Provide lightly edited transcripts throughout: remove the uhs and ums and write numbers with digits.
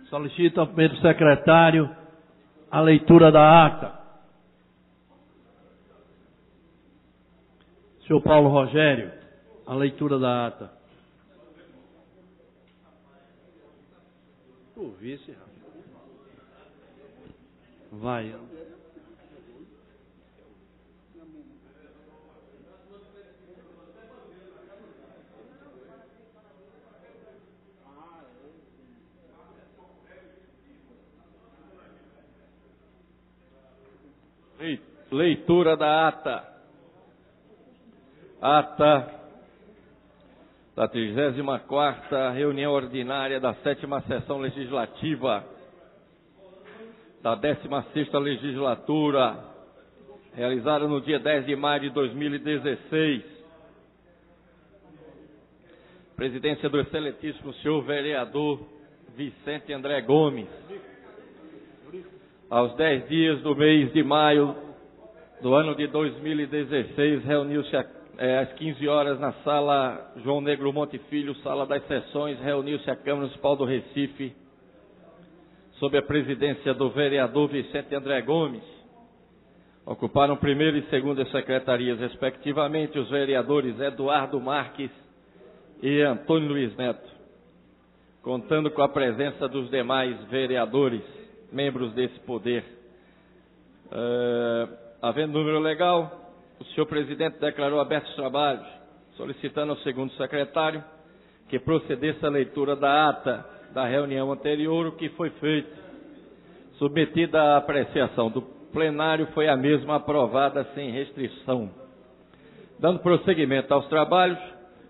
Solicito ao primeiro secretário a leitura da ata. Senhor Paulo Rogério, a leitura da ata. O vice, rapaz. Vai. Leitura da ata. Ata da 34ª reunião ordinária da 7ª sessão legislativa da 16ª legislatura, realizada no dia 10 de maio de 2016. Presidência do excelentíssimo senhor vereador Vicente André Gomes. Aos 10 dias do mês de maio do ano de 2016, reuniu-se às 15 horas na sala João Negro Monte Filho, sala das sessões, reuniu-se a Câmara Municipal do Recife, sob a presidência do vereador Vicente André Gomes. Ocuparam primeira e segunda secretarias, respectivamente, os vereadores Eduardo Marques e Antônio Luiz Neto, contando com a presença dos demais vereadores, membros desse poder. Havendo número legal, o senhor presidente declarou abertos os trabalhos, solicitando ao segundo secretário que procedesse a leitura da ata da reunião anterior, o que foi feito. Submetida à apreciação do plenário, foi a mesma aprovada sem restrição. Dando prosseguimento aos trabalhos,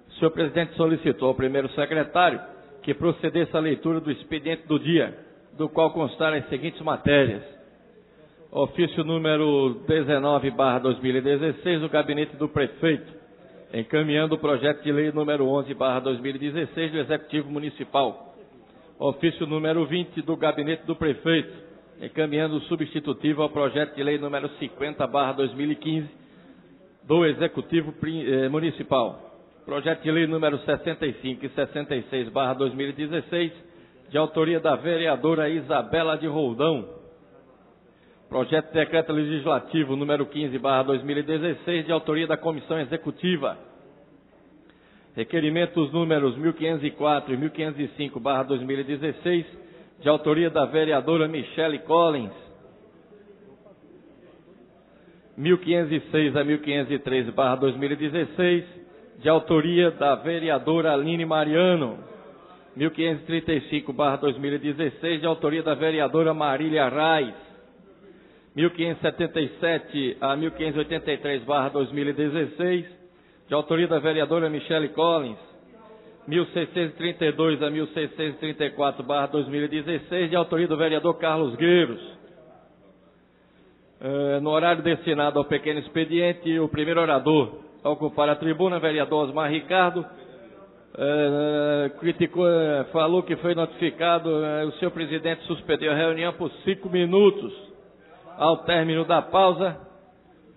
o senhor presidente solicitou ao primeiro secretário que procedesse à leitura do expediente do dia, do qual constaram as seguintes matérias. Ofício número 19/2016 do Gabinete do Prefeito, encaminhando o projeto de lei número 11/2016 do Executivo Municipal. Ofício número 20 do Gabinete do Prefeito, encaminhando o substitutivo ao projeto de lei número 50/2015 do Executivo Municipal. Projeto de lei número 65 e 66/2016, de autoria da vereadora Isabela de Roldão. Projeto de decreto legislativo número 15/2016, de autoria da Comissão Executiva. Requerimentos números 1504 e 1505/2016, de autoria da vereadora Michele Collins. 1506 a 1513/2016, de autoria da vereadora Aline Mariano. 1535/2016, de autoria da vereadora Marília Reis. 1577 a 1583/2016, de autoria da vereadora Michele Collins. 1632 a 1634/2016, de autoria do vereador Carlos Gueiros. No horário destinado ao pequeno expediente, o primeiro orador a ocupar a tribuna, vereador Osmar Ricardo, criticou, falou que foi notificado, o senhor presidente suspendeu a reunião por 5 minutos. Ao término da pausa,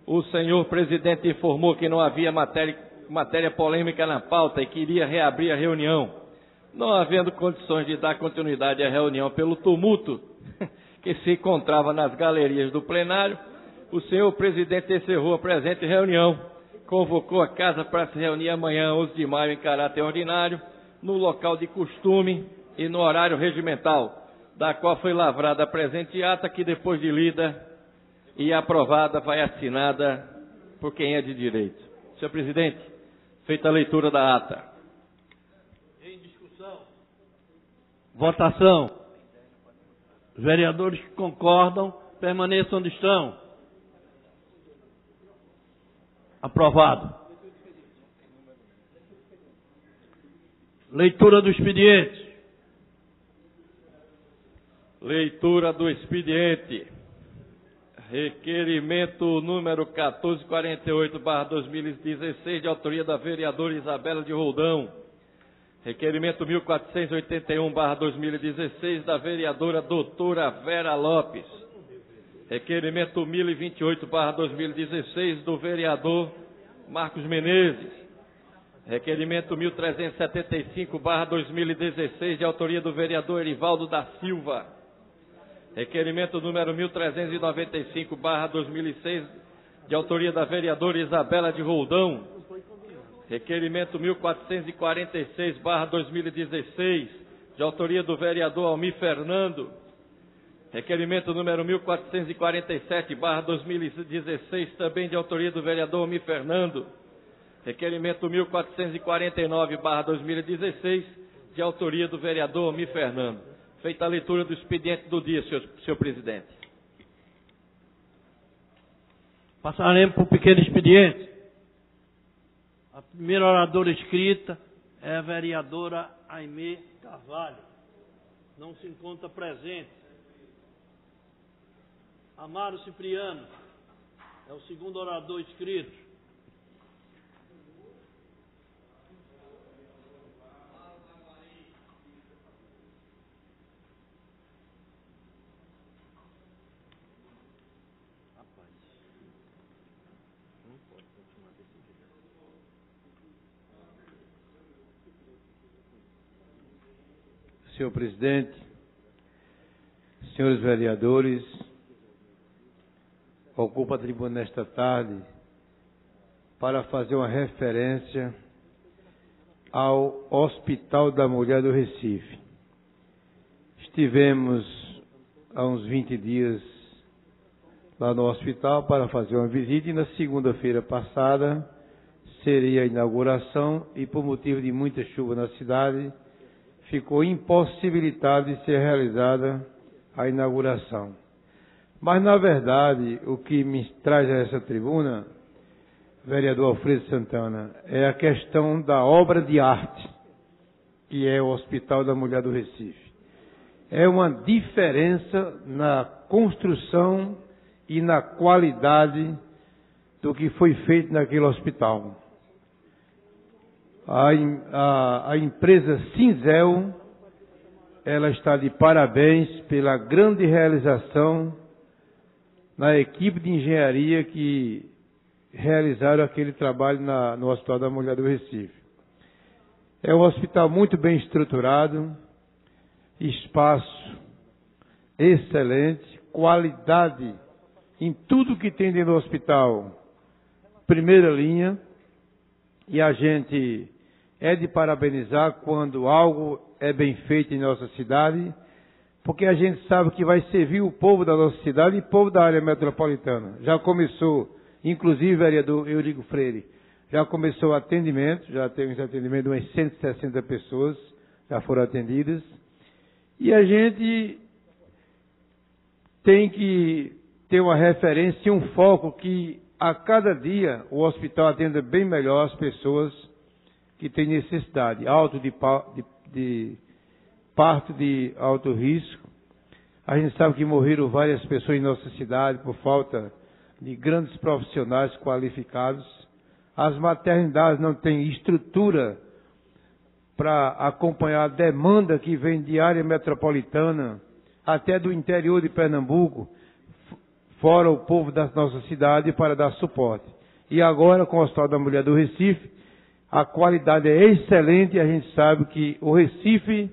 o senhor presidente informou que não havia matéria polêmica na pauta e queria reabrir a reunião. Não havendo condições de dar continuidade à reunião pelo tumulto que se encontrava nas galerias do plenário, o senhor presidente encerrou a presente reunião, convocou a casa para se reunir amanhã, 11 de maio, em caráter ordinário, no local de costume e no horário regimental, da qual foi lavrada a presente ata, que depois de lida e aprovada vai assinada por quem é de direito. Senhor presidente, feita a leitura da ata. Em discussão. Votação. Os vereadores que concordam, permaneçam onde estão. Aprovado. Leitura do expediente. Leitura do expediente. Requerimento número 1448/2016, de autoria da vereadora Isabela de Roldão. Requerimento 1481/2016, da vereadora doutora Vera Lopes. Requerimento 1028/2016, do vereador Marcos Menezes. Requerimento 1375/2016, de autoria do vereador Erivaldo da Silva. Requerimento número 1395/2006, de autoria da vereadora Isabela de Roldão. Requerimento 1446/2016, de autoria do vereador Almir Fernando. Requerimento número 1447/2016, também de autoria do vereador Almir Fernando. Requerimento 1449/2016, de autoria do vereador Almir Fernando. Feita a leitura do expediente do dia, senhor presidente. Passaremos para o pequeno expediente. A primeira oradora escrita é a vereadora Aimee Carvalho. Não se encontra presente. Amaro Cipriano é o segundo orador inscrito. Senhor presidente, senhores vereadores, ocupo a tribuna nesta tarde para fazer uma referência ao Hospital da Mulher do Recife. Estivemos há uns 20 dias lá no hospital para fazer uma visita e na segunda-feira passada seria a inauguração e por motivo de muita chuva na cidade ficou impossibilitado de ser realizada a inauguração. Mas, na verdade, o que me traz a essa tribuna, vereador Alfredo Santana, é a questão da obra de arte, que é o Hospital da Mulher do Recife. É uma diferença na construção e na qualidade do que foi feito naquele hospital. A empresa Cinzel, ela está de parabéns pela grande realização na equipe de engenharia que realizaram aquele trabalho no Hospital da Mulher do Recife. É um hospital muito bem estruturado, espaço excelente, qualidade em tudo que tem dentro do hospital, primeira linha, e a gente é de parabenizar quando algo é bem feito em nossa cidade, porque a gente sabe que vai servir o povo da nossa cidade e o povo da área metropolitana. Já começou, inclusive, vereador Eurico Freire, já começou o atendimento, já temos atendimento de umas 160 pessoas, já foram atendidas, e a gente tem que ter uma referência e um foco que a cada dia o hospital atenda bem melhor as pessoas que têm necessidade, parto de alto risco. A gente sabe que morreram várias pessoas em nossa cidade por falta de grandes profissionais qualificados. As maternidades não têm estrutura para acompanhar a demanda que vem de área metropolitana, até do interior de Pernambuco, fora o povo da nossa cidade, para dar suporte. E agora, com o Hospital da Mulher do Recife, a qualidade é excelente e a gente sabe que o Recife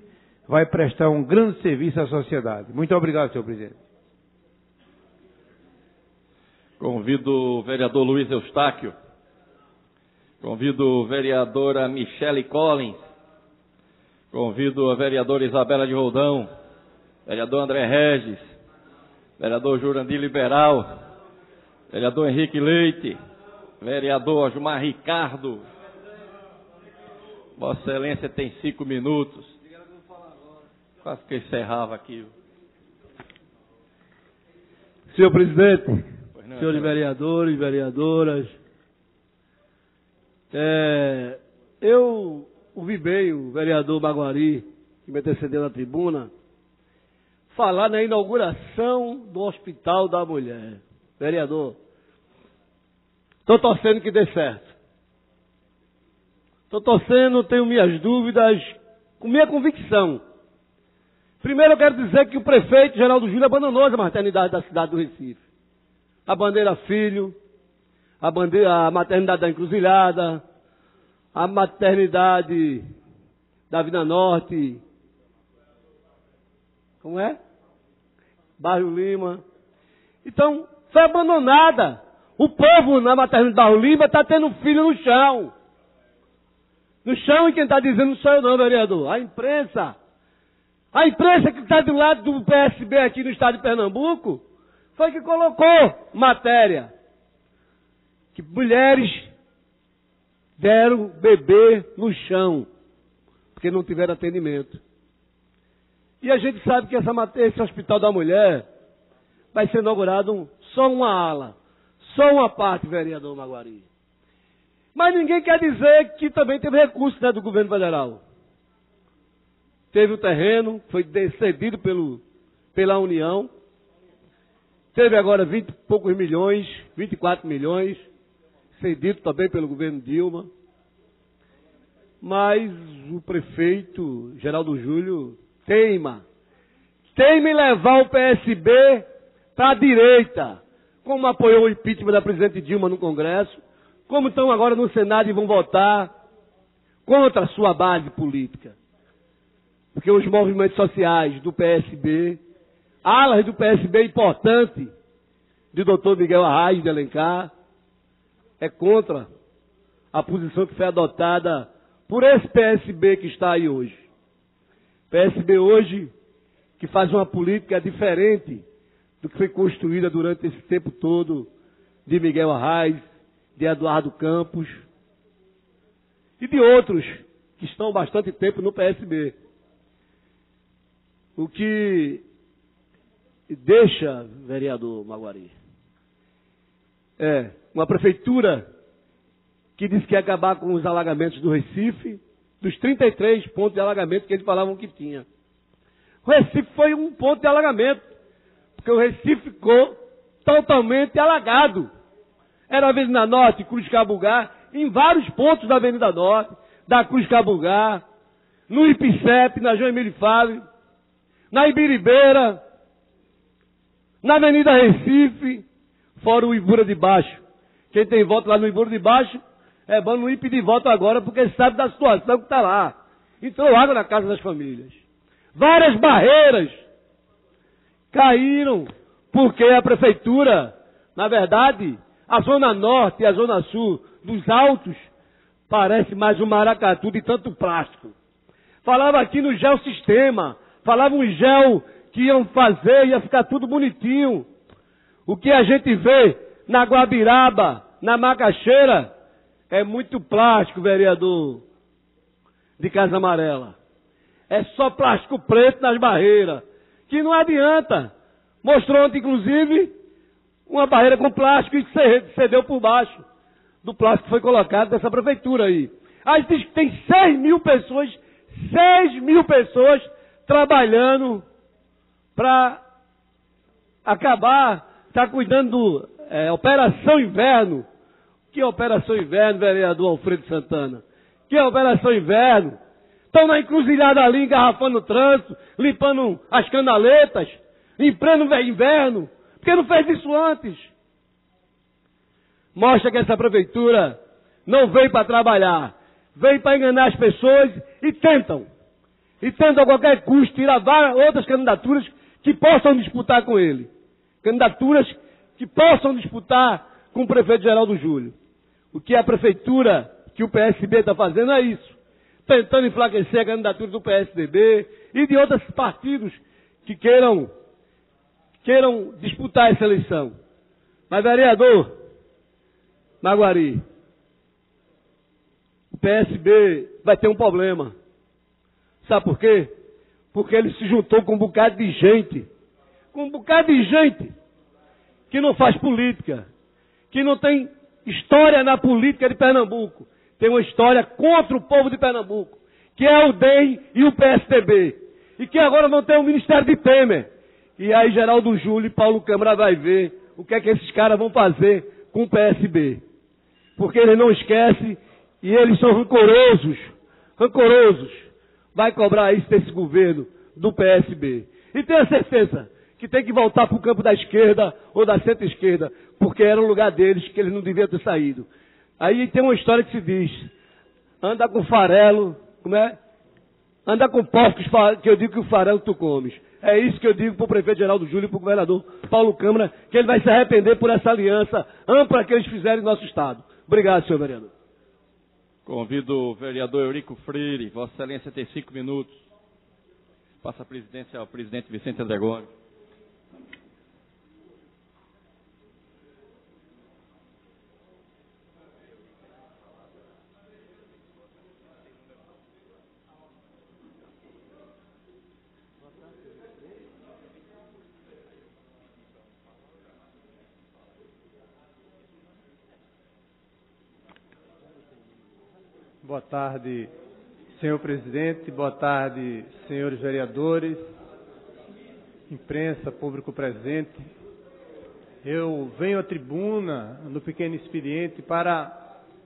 vai prestar um grande serviço à sociedade. Muito obrigado, senhor presidente. Convido o vereador Luiz Eustáquio. Convido a vereadora Michele Collins. Convido a vereadora Isabela de Roldão. Vereador André Regis. Vereador Jurandir Liberal. Vereador Henrique Leite. Vereador Osmar Ricardo. Vossa Excelência tem 5 minutos. Quase que encerrava aqui. Senhor presidente, senhores vereadores, vereadoras, eu ouvi bem o vereador Baguari, que me antecedeu na tribuna, falar na inauguração do Hospital da Mulher. Vereador, estou torcendo que dê certo. Estou torcendo, tenho minhas dúvidas, com minha convicção. Primeiro eu quero dizer que o prefeito Geraldo Júlio abandonou a maternidade da cidade do Recife. A Bandeira Filho, a maternidade da Encruzilhada, a maternidade da Vila Norte, como é? Bairro Lima. Então, foi abandonada. O povo na maternidade do Bairro Lima está tendo filho no chão. No chão, e quem está dizendo não sou eu não, vereador. A imprensa. A imprensa que está do lado do PSB aqui no estado de Pernambuco foi que colocou matéria. Que mulheres deram bebê no chão, porque não tiveram atendimento. E a gente sabe que esse Hospital da Mulher vai ser inaugurado só uma ala, só uma parte, vereador Maguari. Mas ninguém quer dizer que também teve recurso, né, do governo federal. Teve o terreno, foi cedido pela União. Teve agora 20 e poucos milhões, 24 milhões, cedido também pelo governo Dilma. Mas o prefeito Geraldo Júlio teima em levar o PSB para a direita, como apoiou o impeachment da presidente Dilma no Congresso, como estão agora no Senado e vão votar contra a sua base política. Porque os movimentos sociais do PSB, alas do PSB importante, do doutor Miguel Arraes de Alencar, é contra a posição que foi adotada por esse PSB que está aí hoje. PSB hoje que faz uma política diferente do que foi construída durante esse tempo todo de Miguel Arraes, de Eduardo Campos e de outros que estão há bastante tempo no PSB. O que deixa, vereador Maguari, uma prefeitura que disse que ia acabar com os alagamentos do Recife, dos 33 pontos de alagamento que eles falavam que tinha. O Recife foi um ponto de alagamento, porque o Recife ficou totalmente alagado. Era a Avenida Norte, Cruz Cabugá, em vários pontos da Avenida Norte, da Cruz Cabugá, no Ipicep, na João Emílio Fábio, na Ibiribeira, na Avenida Recife, fora o Ibura de Baixo. Quem tem voto lá no Ibura de Baixo, é bom não ir pedir voto agora, porque sabe da situação que está lá. Entrou água na casa das famílias. Várias barreiras caíram, porque a prefeitura, na verdade, a Zona Norte e a Zona Sul dos Altos, parece mais um maracatu de tanto plástico. Falava aqui no geossistema, falava um gel que iam fazer, ia ficar tudo bonitinho. O que a gente vê na Guabiraba, na Macaxeira, é muito plástico, vereador de Casa Amarela. É só plástico preto nas barreiras, que não adianta. Mostrou ontem, inclusive, uma barreira com plástico e cedeu por baixo do plástico que foi colocado dessa prefeitura aí. Aí diz que tem 6 mil pessoas trabalhando para acabar, está cuidando do Operação Inverno. Que Operação Inverno, vereador Alfredo Santana? Que Operação Inverno? Estão na encruzilhada ali, engarrafando o trânsito, limpando as canaletas, em pleno inverno. Por que não fez isso antes? Mostra que essa prefeitura não veio para trabalhar, veio para enganar as pessoas e tentam a qualquer custo tirar outras candidaturas que possam disputar com ele. Candidaturas que possam disputar com o prefeito Geraldo Júlio. O que a prefeitura, que o PSB está fazendo é isso. Tentando enfraquecer a candidatura do PSDB e de outros partidos que queiram disputar essa eleição. Mas, vereador Maguari, o PSB vai ter um problema. Sabe por quê? Porque ele se juntou com um bocado de gente. Que não faz política. Que não tem história na política de Pernambuco. Tem uma história contra o povo de Pernambuco. Que é o DEM e o PSDB. E que agora vão ter o Ministério de Temer. E aí Geraldo Júlio e Paulo Câmara vai ver o que é que esses caras vão fazer com o PSB. Porque eles não esquecem e eles são rancorosos. Vai cobrar isso desse governo do PSB. E tenha certeza que tem que voltar para o campo da esquerda ou da centro-esquerda, porque era o lugar deles que eles não deviam ter saído. Aí tem uma história que se diz, anda com farelo, como é? Anda com porco que eu digo que o farelo tu comes. É isso que eu digo para o prefeito Geraldo Júlio e para o governador Paulo Câmara, que ele vai se arrepender por essa aliança ampla que eles fizeram em nosso Estado. Obrigado, senhor vereador. Convido o vereador Eurico Freire, Vossa Excelência tem 5 minutos. Passa a presidência ao presidente Vicente André Gomes. Boa tarde, senhor presidente, boa tarde, senhores vereadores, imprensa, público presente. Eu venho à tribuna, no pequeno expediente, para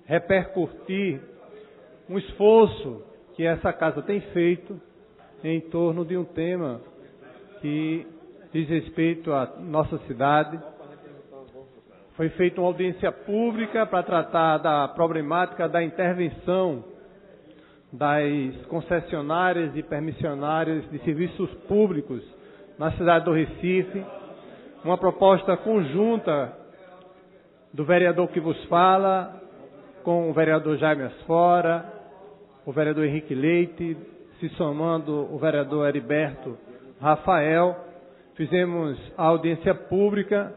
repercutir um esforço que essa casa tem feito em torno de um tema que diz respeito à nossa cidade. Foi feita uma audiência pública para tratar da problemática da intervenção das concessionárias e permissionárias de serviços públicos na cidade do Recife. Uma proposta conjunta do vereador que vos fala, com o vereador Jaime Asfora, o vereador Henrique Leite, se somando o vereador Heriberto Rafael. Fizemos a audiência pública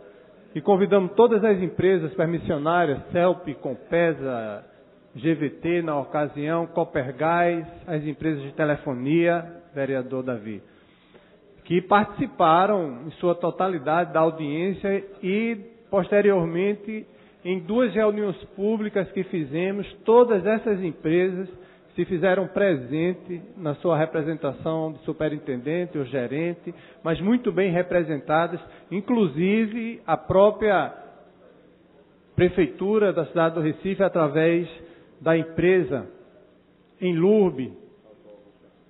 e convidamos todas as empresas permissionárias, CELP, Compesa, GVT na ocasião, Copergás, as empresas de telefonia, vereador Davi, que participaram em sua totalidade da audiência e, posteriormente, em 2 reuniões públicas que fizemos, todas essas empresas se fizeram presente na sua representação de superintendente ou gerente, mas muito bem representadas, inclusive a própria prefeitura da cidade do Recife, através da empresa Enlurb,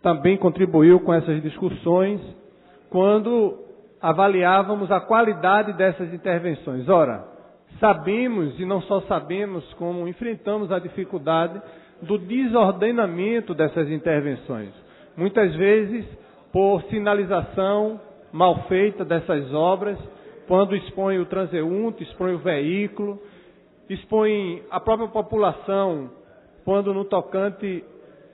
também contribuiu com essas discussões, quando avaliávamos a qualidade dessas intervenções. Ora, sabemos, e não só sabemos, como enfrentamos a dificuldade do desordenamento dessas intervenções. Muitas vezes, por sinalização mal feita dessas obras, quando expõe o transeunte, expõe o veículo, expõe a própria população, quando no tocante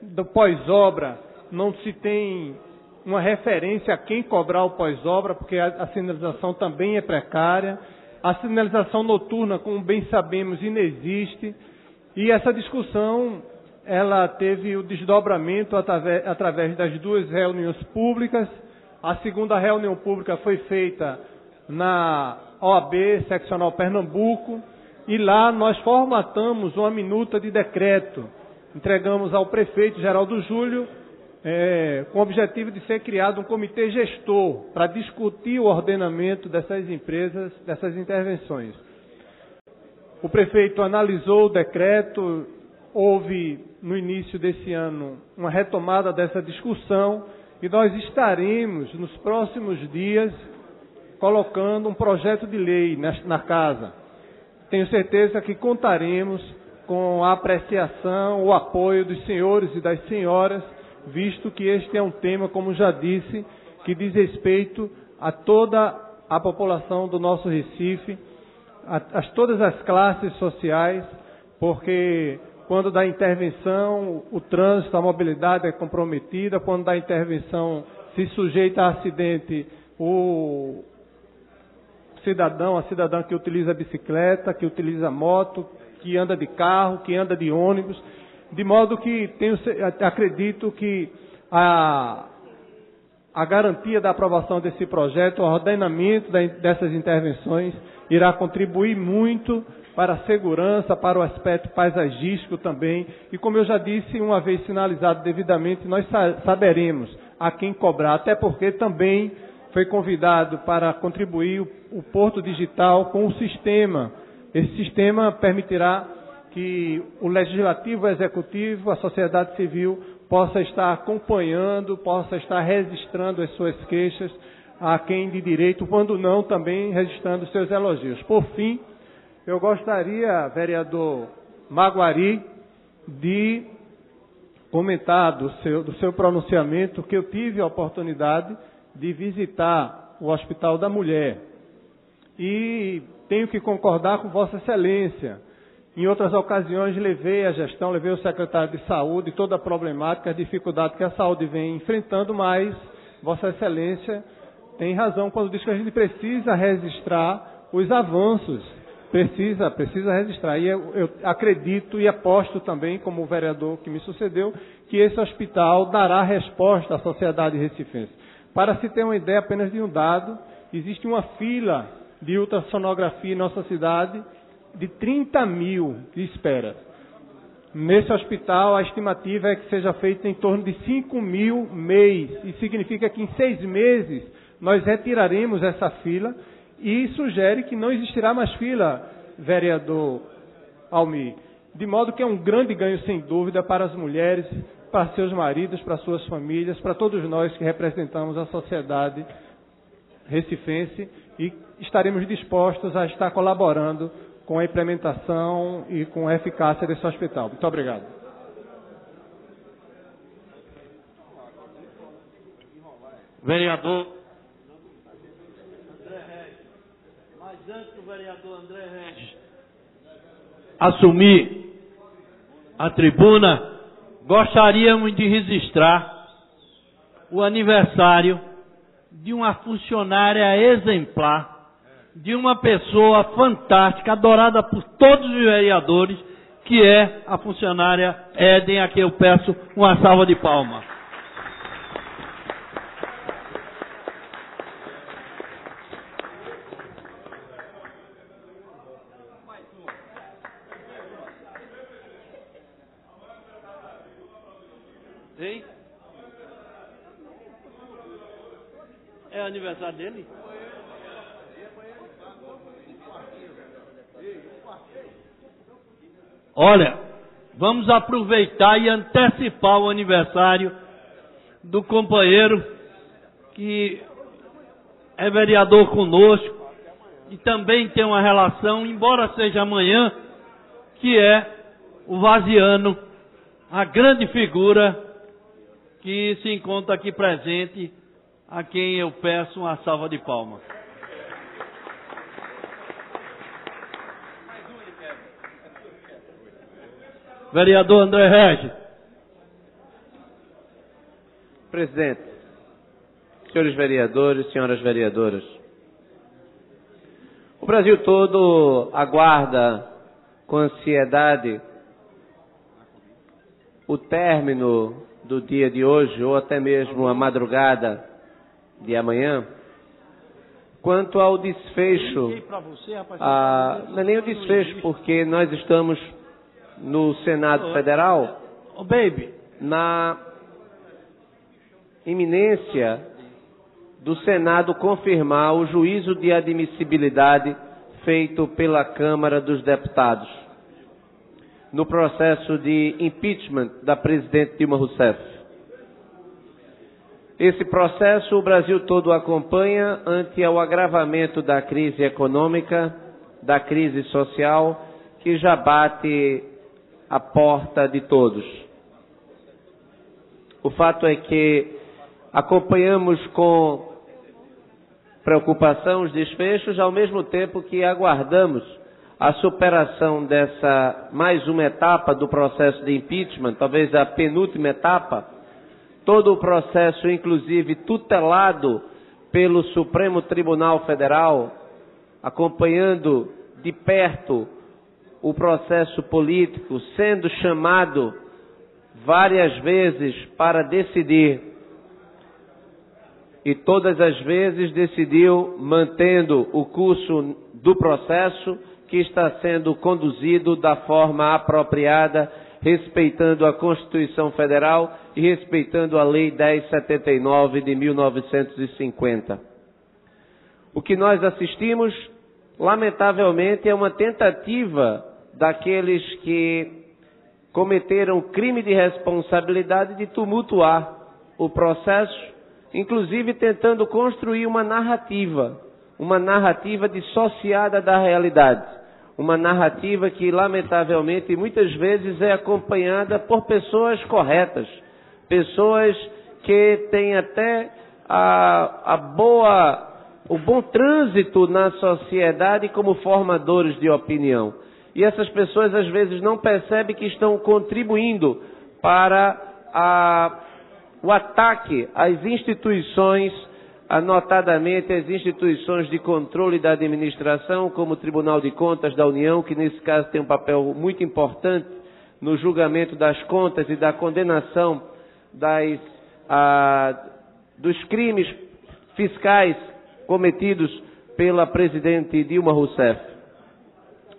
do pós-obra não se tem uma referência a quem cobrar o pós-obra, porque a sinalização também é precária, a sinalização noturna, como bem sabemos, inexiste, e essa discussão ela teve o desdobramento através das 2 reuniões públicas. A segunda reunião pública foi feita na OAB Seccional Pernambuco, e lá nós formatamos uma minuta de decreto. Entregamos ao prefeito Geraldo Júlio, com o objetivo de ser criado um comitê gestor para discutir o ordenamento dessas empresas, dessas intervenções. O prefeito analisou o decreto. Houve, no início desse ano, uma retomada dessa discussão e nós estaremos, nos próximos dias, colocando um projeto de lei na casa. Tenho certeza que contaremos com a apreciação, o apoio dos senhores e das senhoras, visto que este é um tema, como já disse, que diz respeito a toda a população do nosso Recife, a todas as classes sociais, porque quando dá intervenção, o trânsito, a mobilidade é comprometida. Quando dá intervenção, se sujeita a acidente o cidadão, a cidadã que utiliza bicicleta, que utiliza moto, que anda de carro, que anda de ônibus. De modo que acredito que a garantia da aprovação desse projeto, o ordenamento dessas intervenções, irá contribuir muito para a segurança, para o aspecto paisagístico também. E como eu já disse, uma vez sinalizado devidamente, nós saberemos a quem cobrar, até porque também foi convidado para contribuir o Porto Digital com o sistema. Esse sistema permitirá que o Legislativo, o Executivo, a sociedade civil possa estar acompanhando, possa estar registrando as suas queixas a quem de direito, quando não, também registrando os seus elogios. Por fim, eu gostaria, vereador Maguari, de comentar do seu pronunciamento que eu tive a oportunidade de visitar o Hospital da Mulher. E tenho que concordar com Vossa Excelência. Em outras ocasiões levei a gestão, levei o secretário de Saúde, toda a problemática, a dificuldade que a saúde vem enfrentando, mas Vossa Excelência tem razão quando diz que a gente precisa registrar os avanços. Precisa registrar. E eu acredito e aposto também, como o vereador que me sucedeu, que esse hospital dará resposta à sociedade recifense. Para se ter uma ideia apenas de um dado, existe uma fila de ultrassonografia em nossa cidade de 30 mil de espera. Nesse hospital, a estimativa é que seja feita em torno de 5 mil mês. Isso significa que em 6 meses nós retiraremos essa fila e sugere que não existirá mais fila, vereador Almir. De modo que é um grande ganho, sem dúvida, para as mulheres, para seus maridos, para suas famílias, para todos nós que representamos a sociedade recifense e estaremos dispostos a estar colaborando com a implementação e com a eficácia desse hospital. Muito obrigado. Vereador. Mas antes do vereador André Regis assumir a tribuna, gostaríamos de registrar o aniversário de uma funcionária exemplar, de uma pessoa fantástica, adorada por todos os vereadores, que é a funcionária Éden, a quem eu peço uma salva de palmas. Hein? É aniversário dele? Olha, vamos aproveitar e antecipar o aniversário do companheiro que é vereador conosco e também tem uma relação, embora seja amanhã, que é o Vaziano, a grande figura que se encontra aqui presente, a quem eu peço uma salva de palmas. Vereador André Regis. Presidente, senhores vereadores, senhoras vereadoras, o Brasil todo aguarda com ansiedade o término do dia de hoje, ou até mesmo a madrugada de amanhã, quanto ao desfecho, não é nem o desfecho, porque nós estamos no Senado Federal, na iminência do Senado confirmar o juízo de admissibilidade feito pela Câmara dos Deputados no processo de impeachment da presidente Dilma Rousseff. Esse processo o Brasil todo acompanha ante o agravamento da crise econômica, da crise social, que já bate a porta de todos. O fato é que acompanhamos com preocupação os desfechos, ao mesmo tempo que aguardamos a superação dessa mais uma etapa do processo de impeachment, talvez a penúltima etapa, todo o processo, inclusive tutelado pelo Supremo Tribunal Federal, acompanhando de perto o processo político, sendo chamado várias vezes para decidir, e todas as vezes decidiu mantendo o curso do processo que está sendo conduzido da forma apropriada, respeitando a Constituição Federal e respeitando a Lei 1079 de 1950. O que nós assistimos, lamentavelmente, é uma tentativa daqueles que cometeram crime de responsabilidade de tumultuar o processo, inclusive tentando construir uma narrativa dissociada da realidade, uma narrativa que, lamentavelmente, muitas vezes é acompanhada por pessoas corretas, pessoas que têm até o bom trânsito na sociedade como formadores de opinião. E essas pessoas, às vezes, não percebem que estão contribuindo para o ataque às instituições, notadamente as instituições de controle da administração, como o Tribunal de Contas da União, que nesse caso tem um papel muito importante no julgamento das contas e da condenação dos crimes fiscais cometidos pela presidente Dilma Rousseff.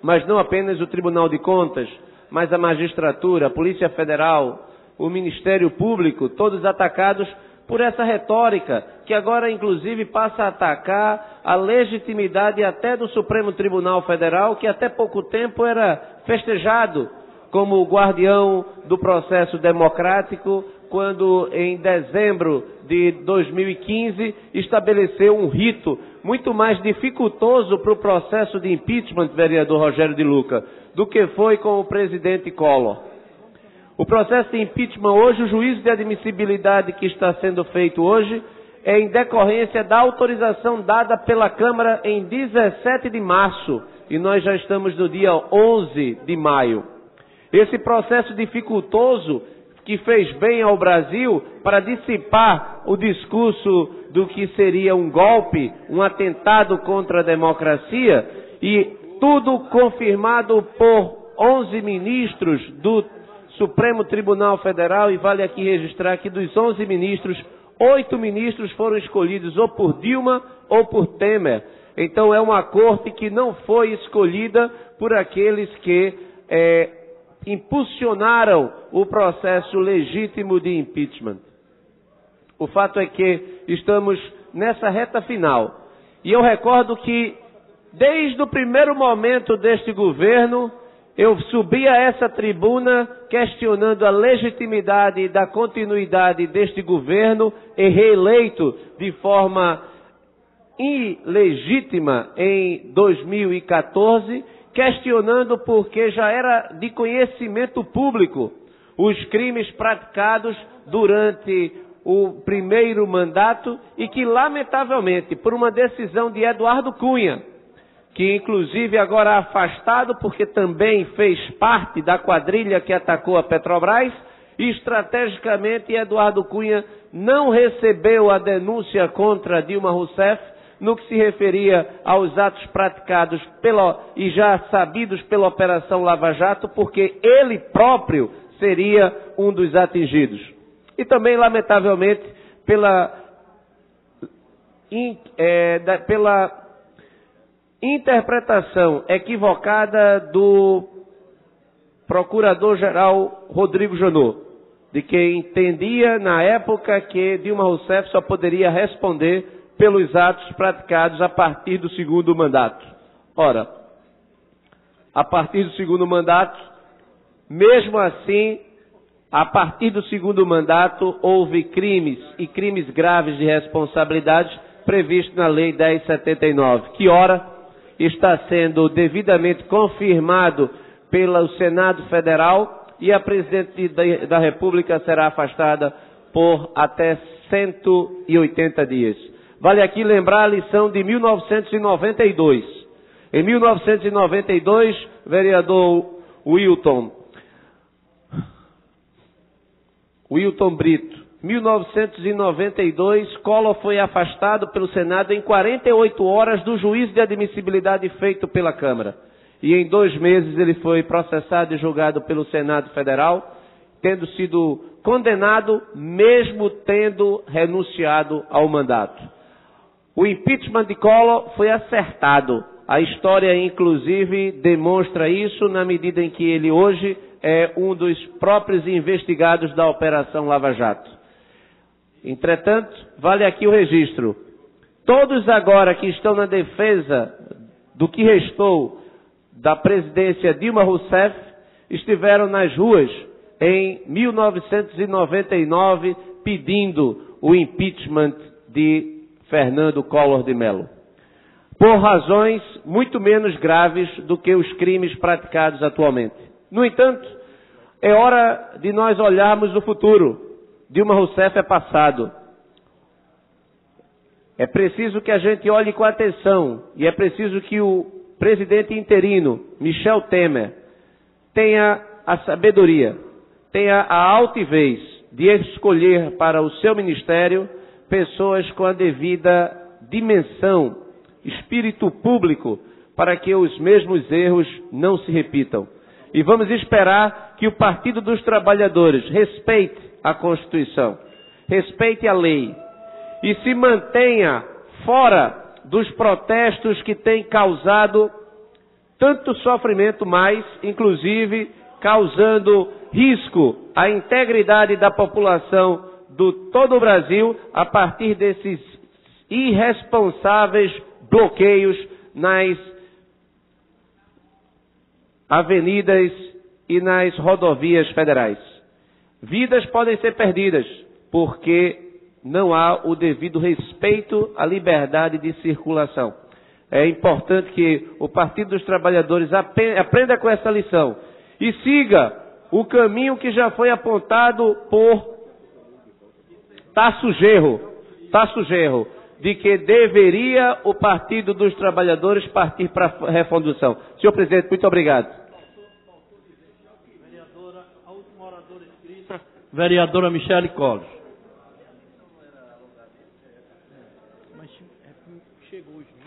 Mas não apenas o Tribunal de Contas, mas a magistratura, a Polícia Federal, o Ministério Público, todos atacados por essa retórica, que agora inclusive passa a atacar a legitimidade até do Supremo Tribunal Federal, que até pouco tempo era festejado como o guardião do processo democrático, quando em dezembro de 2015 estabeleceu um rito muito mais dificultoso para o processo de impeachment, vereador Rogério de Luca, do que foi com o presidente Collor. O processo de impeachment hoje, o juízo de admissibilidade que está sendo feito hoje, é em decorrência da autorização dada pela Câmara em 17 de março, e nós já estamos no dia 11 de maio. Esse processo dificultoso que fez bem ao Brasil para dissipar o discurso do que seria um golpe, um atentado contra a democracia, e tudo confirmado por 11 ministros do Supremo Tribunal Federal, e vale aqui registrar que dos 11 ministros, 8 ministros foram escolhidos ou por Dilma ou por Temer. Então é uma corte que não foi escolhida por aqueles que impulsionaram o processo legítimo de impeachment. O fato é que estamos nessa reta final. E eu recordo que, desde o primeiro momento deste governo, eu subi a essa tribuna questionando a legitimidade da continuidade deste governo, e reeleito de forma ilegítima em 2014, questionando porque já era de conhecimento público os crimes praticados durante o primeiro mandato, e que, lamentavelmente, por uma decisão de Eduardo Cunha, que inclusive agora afastado porque também fez parte da quadrilha que atacou a Petrobras, e estrategicamente Eduardo Cunha não recebeu a denúncia contra Dilma Rousseff no que se referia aos atos praticados e já sabidos pela Operação Lava Jato, porque ele próprio seria um dos atingidos. E também, lamentavelmente, pela interpretação equivocada do Procurador-Geral Rodrigo Janot, de que entendia na época que Dilma Rousseff só poderia responder pelos atos praticados a partir do segundo mandato. Ora, a partir do segundo mandato, mesmo assim, a partir do segundo mandato, houve crimes e crimes graves de responsabilidade previstos na Lei 1079, que ora está sendo devidamente confirmado pelo Senado Federal, e a presidente da República será afastada por até 180 dias. Vale aqui lembrar a lição de 1992. Em 1992, vereador Wilton Brito, 1992, Collor foi afastado pelo Senado em 48 horas do juízo de admissibilidade feito pela Câmara. E em 2 meses ele foi processado e julgado pelo Senado Federal, tendo sido condenado, mesmo tendo renunciado ao mandato. O impeachment de Collor foi acertado. A história, inclusive, demonstra isso na medida em que ele hoje é um dos próprios investigados da Operação Lava Jato. Entretanto, vale aqui o registro. Todos agora que estão na defesa do que restou da presidência Dilma Rousseff estiveram nas ruas em 1999 pedindo o impeachment de Fernando Collor de Mello. por razões muito menos graves do que os crimes praticados atualmente. No entanto, é hora de nós olharmos o futuro. Dilma Rousseff é passado. É preciso que a gente olhe com atenção e é preciso que o presidente interino, Michel Temer, tenha a sabedoria, tenha a altivez de escolher para o seu ministério pessoas com a devida dimensão, espírito público, para que os mesmos erros não se repitam. E vamos esperar que o Partido dos Trabalhadores respeite a Constituição, respeite a lei e se mantenha fora dos protestos que têm causado tanto sofrimento, mas inclusive causando risco à integridade da população do todo o Brasil a partir desses irresponsáveis bloqueios nas avenidas e nas rodovias federais. Vidas podem ser perdidas porque não há o devido respeito à liberdade de circulação. É importante que o Partido dos Trabalhadores aprenda com essa lição e siga o caminho que já foi apontado por Tasso Genro, de que deveria o Partido dos Trabalhadores partir para a refundação. Senhor presidente, muito obrigado. A última oradora inscrita, vereadora Michele Colles. Mas chegou os 20.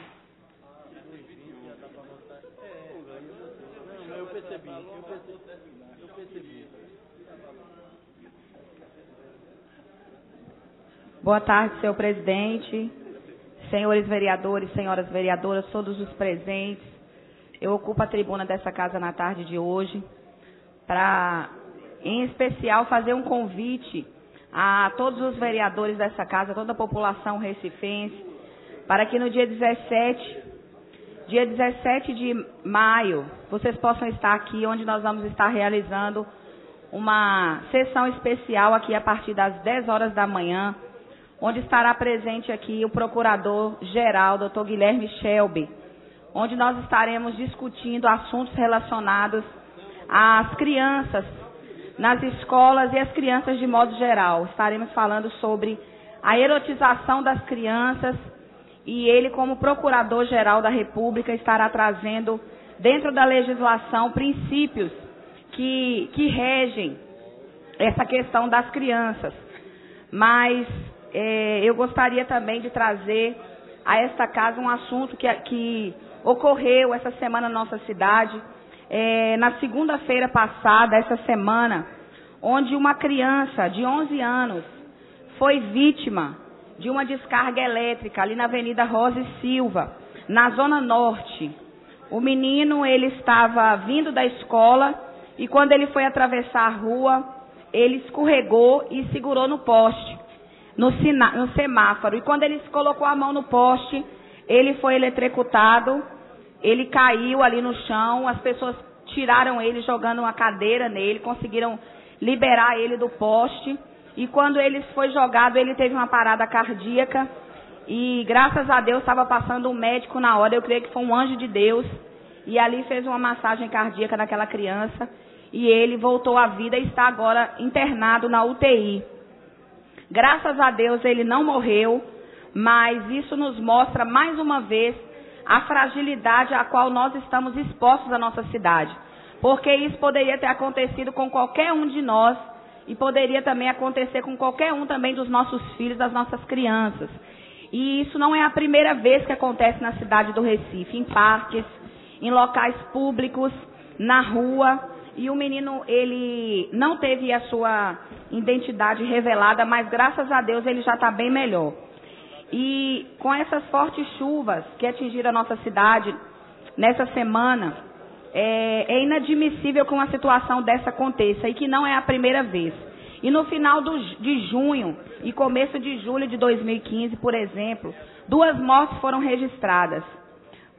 Já dá para votar. Não, eu percebi. Boa tarde, senhor presidente, senhores vereadores, senhoras vereadoras, todos os presentes. Eu ocupo a tribuna dessa casa na tarde de hoje para, em especial, fazer um convite a todos os vereadores dessa casa, toda a população recifense, para que no dia 17 de maio, vocês possam estar aqui, onde nós vamos estar realizando uma sessão especial aqui a partir das 10 horas da manhã, onde estará presente aqui o Procurador-Geral, Dr. Guilherme Shelby, onde nós estaremos discutindo assuntos relacionados às crianças nas escolas e às crianças de modo geral. Estaremos falando sobre a erotização das crianças e ele, como Procurador-Geral da República, estará trazendo, dentro da legislação, princípios que regem essa questão das crianças. Mas eu gostaria também de trazer a esta casa um assunto que ocorreu essa semana na nossa cidade, na segunda-feira passada, essa semana, onde uma criança de 11 anos foi vítima de uma descarga elétrica ali na Avenida Rosa e Silva, na Zona Norte. O menino, ele estava vindo da escola e quando ele foi atravessar a rua, ele escorregou e segurou no poste, no semáforo. E quando ele colocou a mão no poste, ele foi eletrocutado, ele caiu ali no chão, as pessoas tiraram ele jogando uma cadeira nele, conseguiram liberar ele do poste. E quando ele foi jogado, ele teve uma parada cardíaca e graças a Deus estava passando um médico na hora, eu creio que foi um anjo de Deus, e ali fez uma massagem cardíaca naquela criança e ele voltou à vida e está agora internado na UTI. Graças a Deus ele não morreu, mas isso nos mostra mais uma vez a fragilidade a qual nós estamos expostos na nossa cidade. Porque isso poderia ter acontecido com qualquer um de nós e poderia também acontecer com qualquer um também dos nossos filhos, das nossas crianças. E isso não é a primeira vez que acontece na cidade do Recife, em parques, em locais públicos, na rua. E o menino, ele não teve a sua identidade revelada, mas graças a Deus ele já está bem melhor. E com essas fortes chuvas que atingiram a nossa cidade nessa semana, é inadmissível que uma situação dessa aconteça e que não é a primeira vez. E no final de junho e começo de julho de 2015, por exemplo, 2 mortes foram registradas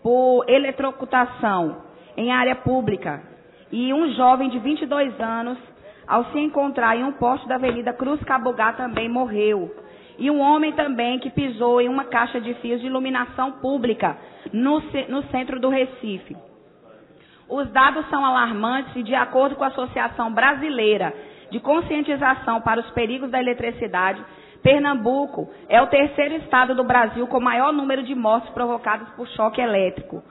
por eletrocutação em área pública. E um jovem de 22 anos, ao se encontrar em um poste da Avenida Cruz Cabugá, também morreu. E um homem também que pisou em uma caixa de fios de iluminação pública no centro do Recife. Os dados são alarmantes e, de acordo com a Associação Brasileira de Conscientização para os Perigos da Eletricidade, Pernambuco é o terceiro estado do Brasil com maior número de mortes provocadas por choque elétrico.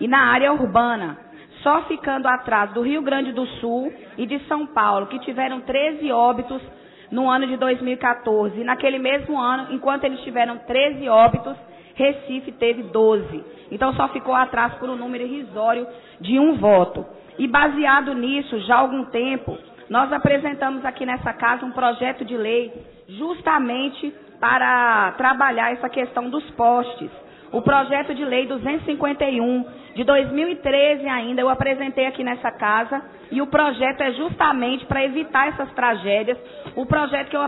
E na área urbana, só ficando atrás do Rio Grande do Sul e de São Paulo, que tiveram 13 óbitos no ano de 2014. E naquele mesmo ano, enquanto eles tiveram 13 óbitos, Recife teve 12. Então só ficou atrás por um número irrisório de 1 voto. E baseado nisso, já há algum tempo, nós apresentamos aqui nessa casa um projeto de lei justamente para trabalhar essa questão dos postes. O projeto de lei 251, de 2013 ainda, eu apresentei aqui nessa casa, e o projeto é justamente para evitar essas tragédias. O projeto que eu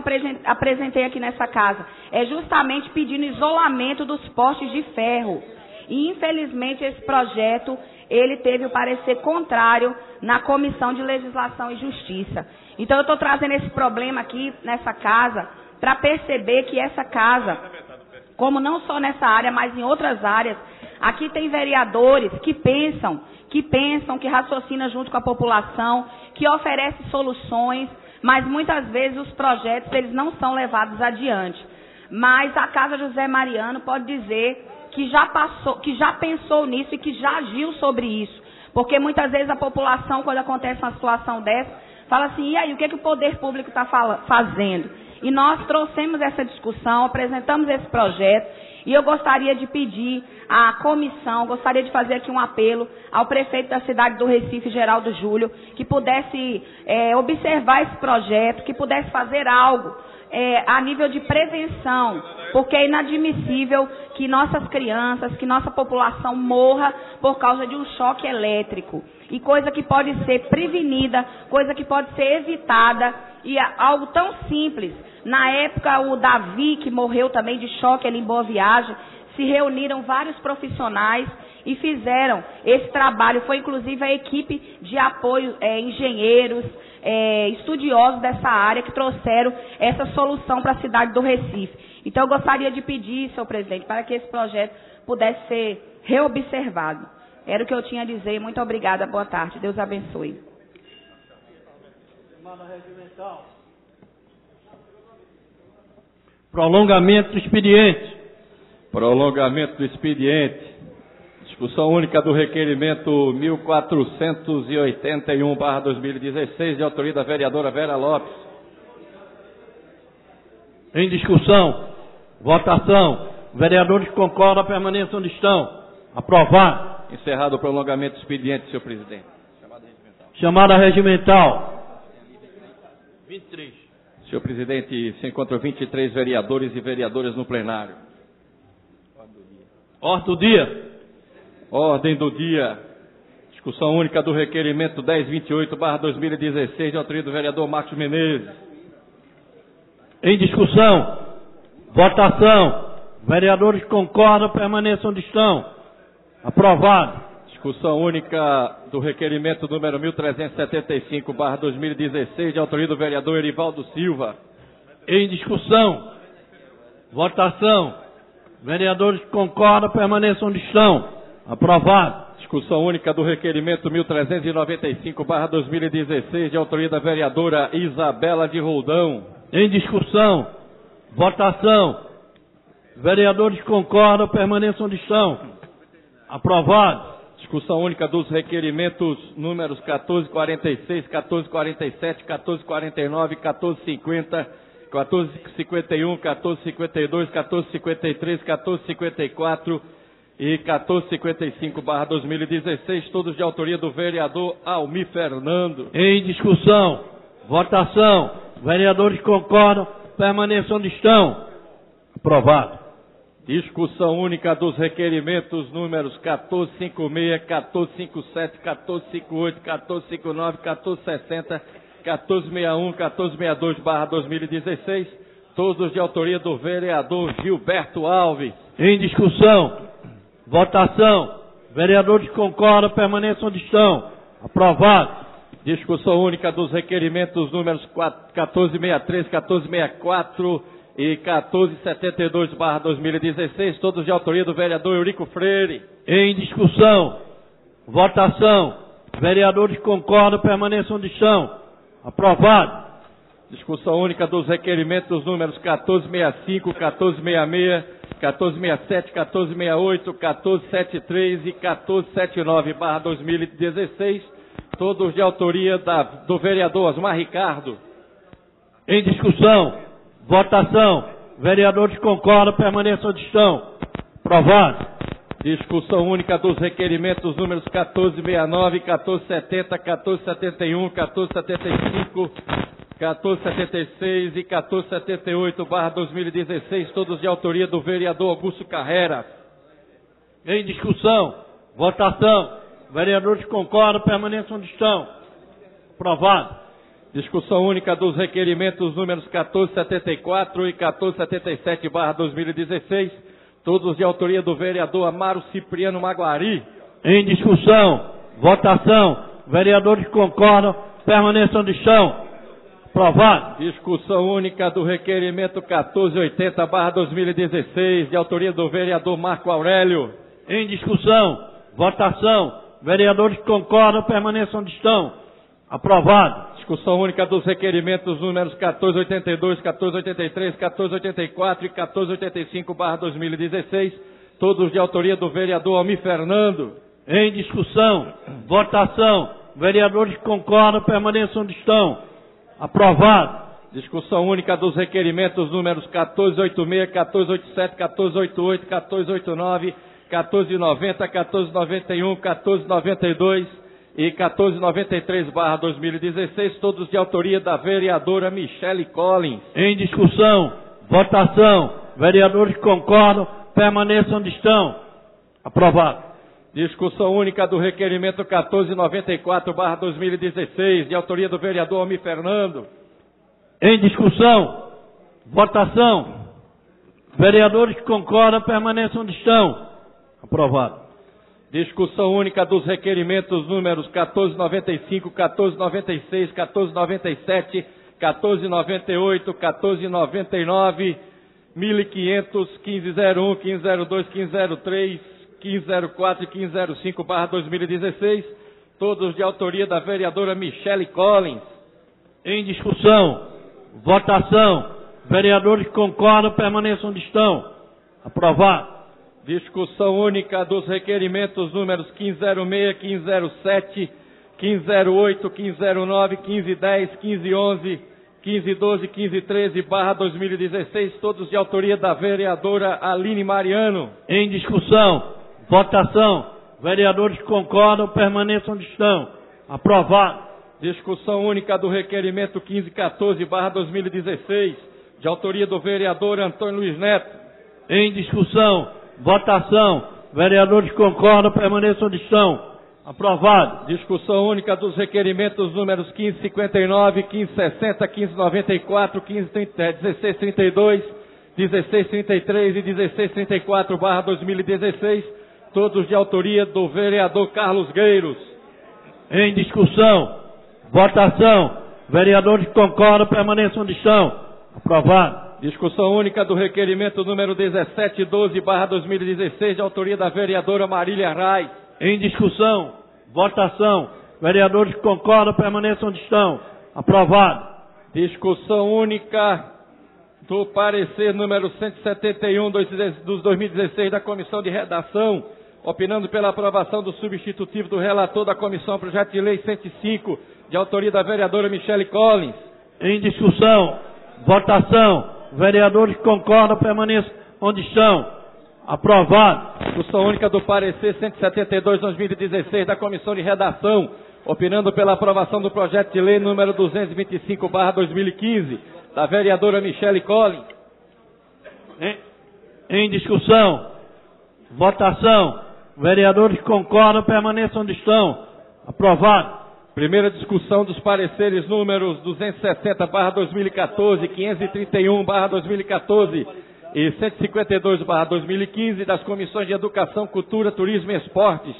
apresentei aqui nessa casa é justamente pedindo isolamento dos postes de ferro. E, infelizmente, esse projeto, ele teve o parecer contrário na Comissão de Legislação e Justiça. Então, eu estou trazendo esse problema aqui nessa casa para perceber que essa casa, como não só nessa área, mas em outras áreas, aqui tem vereadores que pensam, que raciocinam junto com a população, que oferecem soluções, mas muitas vezes os projetos eles não são levados adiante. Mas a Casa José Mariano pode dizer que já pensou nisso e que já agiu sobre isso. Porque muitas vezes a população, quando acontece uma situação dessa, fala assim, e aí, o que o poder público está fazendo? E nós trouxemos essa discussão, apresentamos esse projeto, e eu gostaria de pedir à comissão, gostaria de fazer aqui um apelo ao prefeito da cidade do Recife, Geraldo Júlio, que pudesse observar esse projeto, que pudesse fazer algo a nível de prevenção, porque é inadmissível que nossas crianças, que nossa população morra por causa de um choque elétrico. E coisa que pode ser prevenida, coisa que pode ser evitada, e algo tão simples. Na época, o Davi, que morreu também de choque ali em Boa Viagem, se reuniram vários profissionais e fizeram esse trabalho. Foi inclusive a equipe de apoio, engenheiros, estudiosos dessa área que trouxeram essa solução para a cidade do Recife. Então, eu gostaria de pedir, senhor presidente, para que esse projeto pudesse ser reobservado. Era o que eu tinha a dizer. Muito obrigada. Boa tarde. Deus abençoe. Prolongamento do expediente. Prolongamento do expediente. Discussão única do requerimento 1481/2016, de autoria da vereadora Vera Lopes. Em discussão. Votação. Vereadores que concordam, permaneçam onde estão. Aprovado. Encerrado o prolongamento do expediente, senhor presidente. Chamada regimental. 23. Senhor presidente, se encontram 23 vereadores e vereadoras no plenário. Ordem do dia. Ordem do dia. Discussão única do requerimento 1028/2016, de autoria do vereador Marcos Menezes. Em discussão. Votação. Vereadores que concordam, permaneçam onde estão. Aprovado. Discussão única do requerimento número 1375/2016, de autoria do vereador Erivaldo Silva. Em discussão. Votação. Vereadores que concordam, permaneçam onde estão. Aprovado. Discussão única do requerimento 1395/2016, de autoria da vereadora Isabela de Roldão. Em discussão. Votação. Vereadores que concordam, permaneçam onde estão. Aprovado. Discussão única dos requerimentos números 1446, 1447, 1449, 1450, 1451, 1452, 1453, 1454 e 1455/2016, todos de autoria do vereador Almir Fernando. Em discussão. Votação. Vereadores que concordam, permaneçam onde estão. Aprovado. Discussão única dos requerimentos números 1456, 1457, 1458, 1459, 1460, 1461, 1462/2016, todos de autoria do vereador Gilberto Alves. Em discussão. Votação. Vereadores que concordam, permaneçam onde estão. Aprovado. Discussão única dos requerimentos números 1463, 1464 e 1472/2016, todos de autoria do vereador Eurico Freire. Em discussão, votação, vereadores concordam, permaneçam de chão. Aprovado. Discussão única dos requerimentos números 1465, 1466, 1467, 1468, 1473 e 1479/2016, todos de autoria do vereador Osmar Ricardo. Em discussão, votação, vereadores concordam, permaneçam de chão. Aprovado. Discussão única dos requerimentos números 1469, 1470, 1471, 1475, 1476 e 1478/2016, todos de autoria do vereador Augusto Carreira. Em discussão, votação, vereadores concordam, permaneçam de chão. Aprovado. Discussão única dos requerimentos números 1474 e 1477/2016, todos de autoria do vereador Amaro Cipriano Maguari. Em discussão, votação, vereadores concordam, permaneçam de chão. Aprovado. Discussão única do requerimento 1480/2016, de autoria do vereador Marco Aurélio. Em discussão, votação, vereadores concordam, permaneçam de chão. Aprovado. Discussão única dos requerimentos números 1482, 1483, 1484 e 1485/2016, todos de autoria do vereador Almir Fernando. Em discussão, votação, vereadores concordam, permaneçam de chão. Aprovado. Discussão única dos requerimentos números 1486, 1487, 1488, 1489, 1490, 1491, 1492 e 1493/2016, todos de autoria da vereadora Michele Collins. Em discussão, votação, vereadores concordam, permaneçam de chão. Aprovado. Discussão única do requerimento 1494/2016, de autoria do vereador Almir Fernando. Em discussão, votação, vereadores concordam, permaneçam de chão. Aprovado. Discussão única dos requerimentos números 1495, 1496, 1497, 1498, 1499, 1500, 1501, 1502, 1503, 1504 e 1505/2016, todos de autoria da vereadora Michele Collins. Em discussão, votação, vereadores concordam, permaneçam de chão. Aprovado. Discussão única dos requerimentos números 1506, 1507, 1508, 1509, 1510, 1511, 1512 e 1513/2016, todos de autoria da vereadora Aline Mariano. Em discussão, votação, vereadores concordam, permaneçam de chão. Aprovado. Discussão única do requerimento 1514/2016, de autoria do vereador Antônio Luiz Neto. Em discussão, votação, vereadores concordam, permaneçam de chão. Aprovado. Discussão única dos requerimentos números 1559, 1560, 1594, 1632, 1633 e 1634/2016, todos de autoria do vereador Carlos Gueiros. Em discussão, votação, vereadores concordam, permaneçam de chão. Aprovado. Discussão única do requerimento número 1712/2016, de autoria da vereadora Marília Reis. Em discussão, votação, vereadores concordam, permaneçam de chão. Aprovado. Discussão única do parecer número 171 dos 2016 da Comissão de Redação, opinando pela aprovação do substitutivo do relator da Comissão Projeto de Lei 105, de autoria da vereadora Michele Collins. Em discussão, votação, vereadores concordam, permaneçam onde estão. Aprovado. Discussão única do parecer 172/2016 da Comissão de Redação, opinando pela aprovação do projeto de lei número 225/2015, da vereadora Michele Collins. Em discussão, votação, vereadores concordam, permaneçam onde estão. Aprovado. Primeira discussão dos pareceres números 260/2014, 531/2014 e 152/2015 das Comissões de Educação, Cultura, Turismo e Esportes,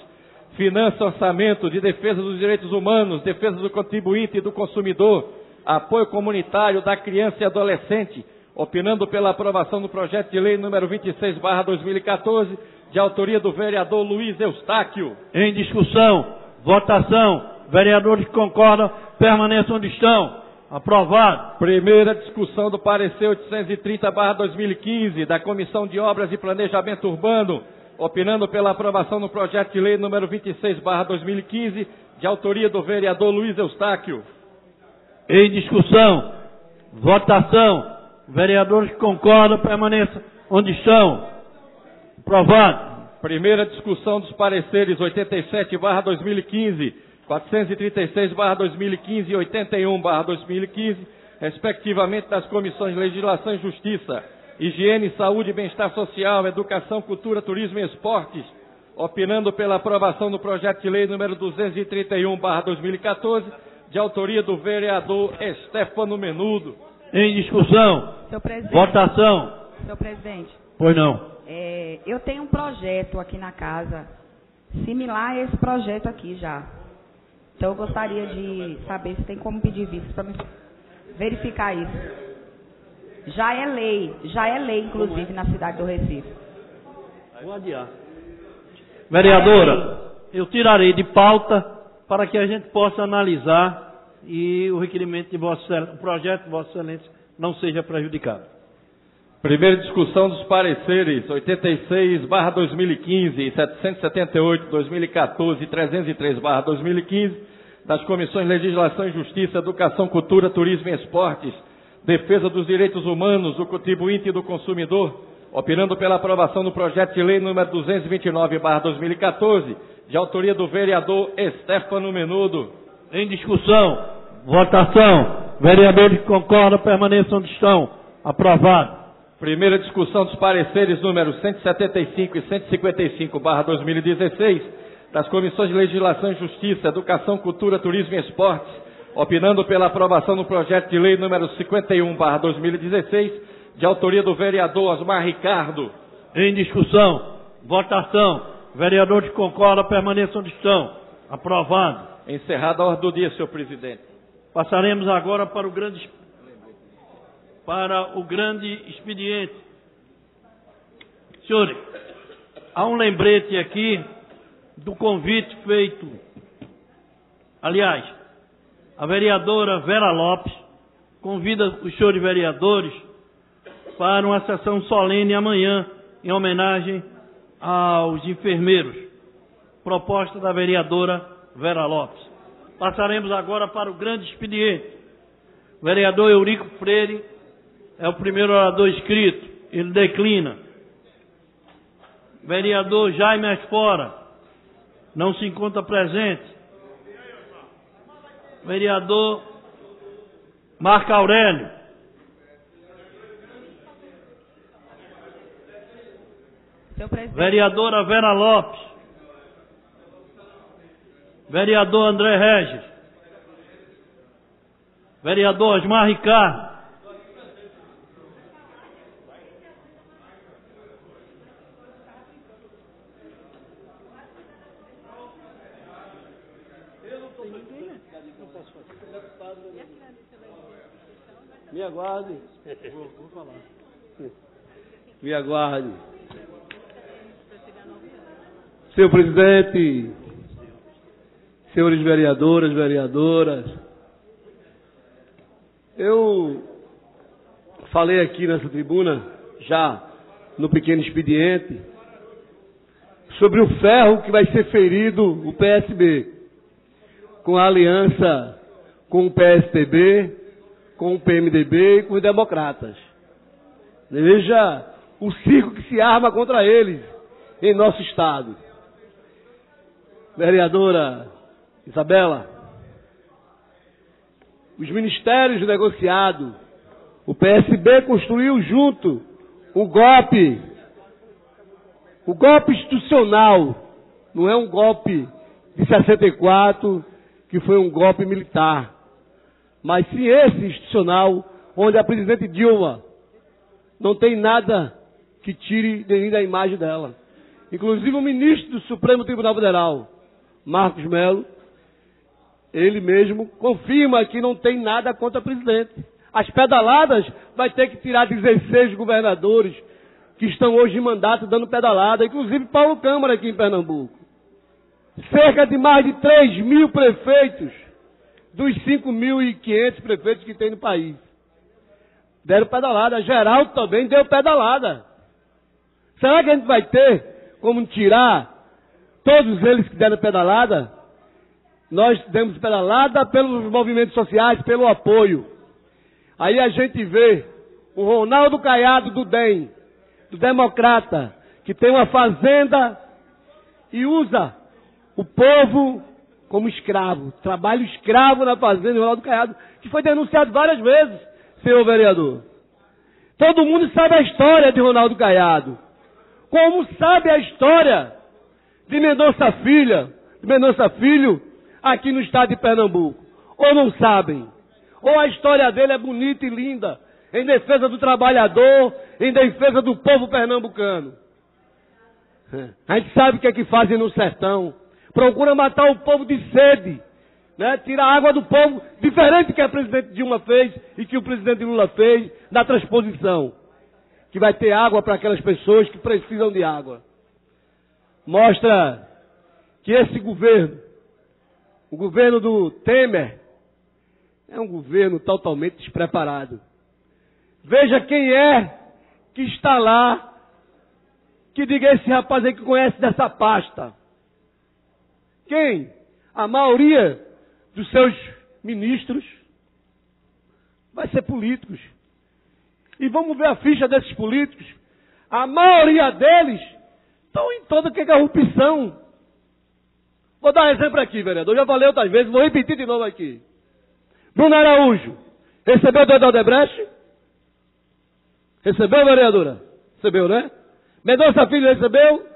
Finanças, Orçamento, de Defesa dos Direitos Humanos, Defesa do Contribuinte e do Consumidor, Apoio Comunitário da Criança e Adolescente, opinando pela aprovação do projeto de lei número 26/2014, de autoria do vereador Luiz Eustáquio. Em discussão, votação, vereadores que concordam, permaneçam onde estão. Aprovado. Primeira discussão do parecer 830/2015, da Comissão de Obras e Planejamento Urbano, opinando pela aprovação do projeto de lei número 26/2015, de autoria do vereador Luiz Eustáquio. Em discussão, votação, vereadores que concordam, permaneçam onde estão. Aprovado. Primeira discussão dos pareceres 87/2015, 436/2015 e 81/2015, respectivamente das Comissões de Legislação e Justiça, Higiene, Saúde e Bem-Estar Social, Educação, Cultura, Turismo e Esportes, opinando pela aprovação do projeto de lei número 231/2014, de autoria do vereador Estefano Menudo. Em discussão, Senhor presidente. votação. Senhor presidente, Pois não. eu tenho um projeto aqui na casa, similar a esse projeto aqui já. Então eu gostaria de saber se tem como pedir visto para verificar isso. Já é lei inclusive na cidade do Recife. Vou adiar. Vereadora, eu tirarei de pauta para que a gente possa analisar e o requerimento de o projeto de Vossa Excelência não seja prejudicado. Primeira discussão dos pareceres 86/2015, 778/2014 e 303/2015, das Comissões Legislação e Justiça, Educação, Cultura, Turismo e Esportes, Defesa dos Direitos Humanos, do Contribuinte e do Consumidor, opinando pela aprovação do projeto de lei número 229/2014, de autoria do vereador Estefano Menudo. Em discussão, votação, vereadores que concordam, permaneçam onde estão. Aprovado. Primeira discussão dos pareceres números 175 e 155/2016, das Comissões de Legislação e Justiça, Educação, Cultura, Turismo e Esportes, opinando pela aprovação do projeto de lei número 51/2016, de autoria do vereador Osmar Ricardo. Em discussão, votação, vereadores que concordam, permaneçam onde estão. Aprovado. Encerrada a ordem do dia, senhor presidente. Passaremos agora para o grande expediente. Senhores, há um lembrete aqui do convite feito. Aliás, a vereadora Vera Lopes convida os senhores vereadores para uma sessão solene amanhã, em homenagem aos enfermeiros. Proposta da vereadora Vera Lopes. Passaremos agora para o grande expediente. O vereador Eurico Freire é o primeiro orador inscrito. Ele declina. Vereador Jaime Asfora não se encontra presente. Vereador Marco Aurélio. Vereadora Vera Lopes. Vereador André Regis. Vereador Osmar Ricardo. Me aguarde. Vou falar. Me aguarde. Senhor presidente, senhores vereadoras, vereadoras, eu falei aqui nessa tribuna, já no pequeno expediente, sobre o ferro que vai ser ferido o PSB, com a aliança com o PSDB, com o PMDB e com os democratas. Veja o circo que se arma contra eles em nosso estado. Vereadora Isabela, os ministérios negociados, o PSB construiu junto o golpe institucional, não é um golpe de 64, que foi um golpe militar, mas sim esse institucional, onde a presidente Dilma não tem nada que tire nem da imagem dela. Inclusive o ministro do Supremo Tribunal Federal, Marcos Melo, ele mesmo confirma que não tem nada contra a presidente. As pedaladas vai ter que tirar 16 governadores que estão hoje em mandato dando pedalada, inclusive Paulo Câmara aqui em Pernambuco. Cerca de mais de 3 mil prefeitos dos 5.500 prefeitos que tem no país deram pedalada. Geraldo também deu pedalada. Será que a gente vai ter como tirar todos eles que deram pedalada? Nós demos pedalada pelos movimentos sociais, pelo apoio. Aí a gente vê o Ronaldo Caiado do DEM, do Democrata, que tem uma fazenda e usa o povo como escravo. Trabalho escravo na fazenda do Ronaldo Caiado, que foi denunciado várias vezes, senhor vereador. Todo mundo sabe a história de Ronaldo Caiado. Como sabe a história de Mendonça Filho, aqui no estado de Pernambuco? Ou não sabem? Ou a história dele é bonita e linda, em defesa do trabalhador, em defesa do povo pernambucano? A gente sabe o que é que fazem no sertão. Procura matar o povo de sede, né? Tirar a água do povo, diferente do que a presidente Dilma fez e que o presidente Lula fez na transposição. Que vai ter água para aquelas pessoas que precisam de água. Mostra que esse governo, o governo do Temer, é um governo totalmente despreparado. Veja quem é que está lá, que diga esse rapaz aí que conhece dessa pasta. Quem? A maioria dos seus ministros vai ser políticos. E vamos ver a ficha desses políticos. A maioria deles estão em toda que é corrupção. Vou dar um exemplo aqui, vereador. Já falei outras vezes, vou repetir de novo aqui. Bruno Araújo, recebeu do Odebrecht? Recebeu, vereadora? Recebeu, né? Mendonça Filho recebeu?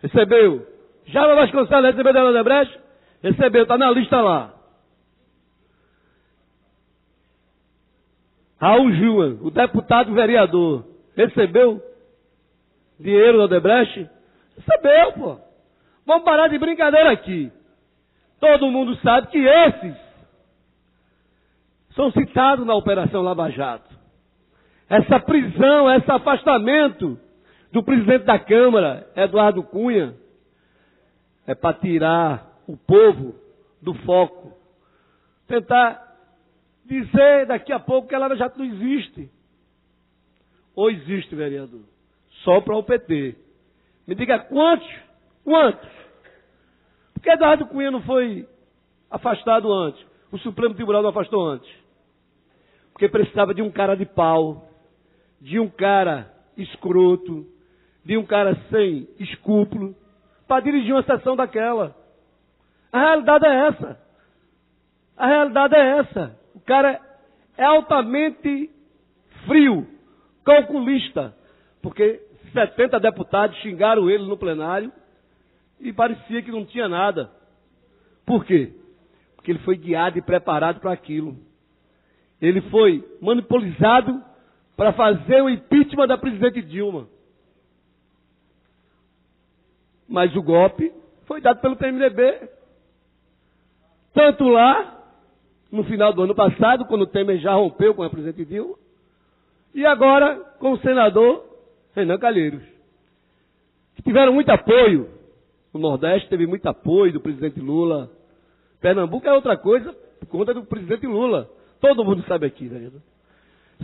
Recebeu. Java Vasconcelos recebeu do Odebrecht? Recebeu, está na lista lá. Raul Gil, o deputado vereador, recebeu dinheiro do Odebrecht? Recebeu, pô. Vamos parar de brincadeira aqui. Todo mundo sabe que esses são citados na Operação Lava Jato. Essa prisão, esse afastamento do presidente da Câmara, Eduardo Cunha, é para tirar o povo do foco. Tentar dizer daqui a pouco que a Lava Jato não existe. Ou existe, vereador? Só para o PT. Me diga quantos? Quantos? Por que Eduardo Cunha não foi afastado antes? O Supremo Tribunal não afastou antes? Porque precisava de um cara de pau, de um cara escroto, de um cara sem escrúpulo, para dirigir uma sessão daquela. A realidade é essa. A realidade é essa. O cara é altamente frio, calculista, porque 70 deputados xingaram ele no plenário e parecia que não tinha nada. Por quê? Porque ele foi guiado e preparado para aquilo. Ele foi manipulado para fazer o impeachment da presidente Dilma. Mas o golpe foi dado pelo PMDB. Tanto lá, no final do ano passado, quando o Temer já rompeu com a presidente Dilma, e agora com o senador Renan Calheiros, que tiveram muito apoio. O Nordeste teve muito apoio do presidente Lula. Pernambuco é outra coisa por conta do presidente Lula. Todo mundo sabe aqui, vereador.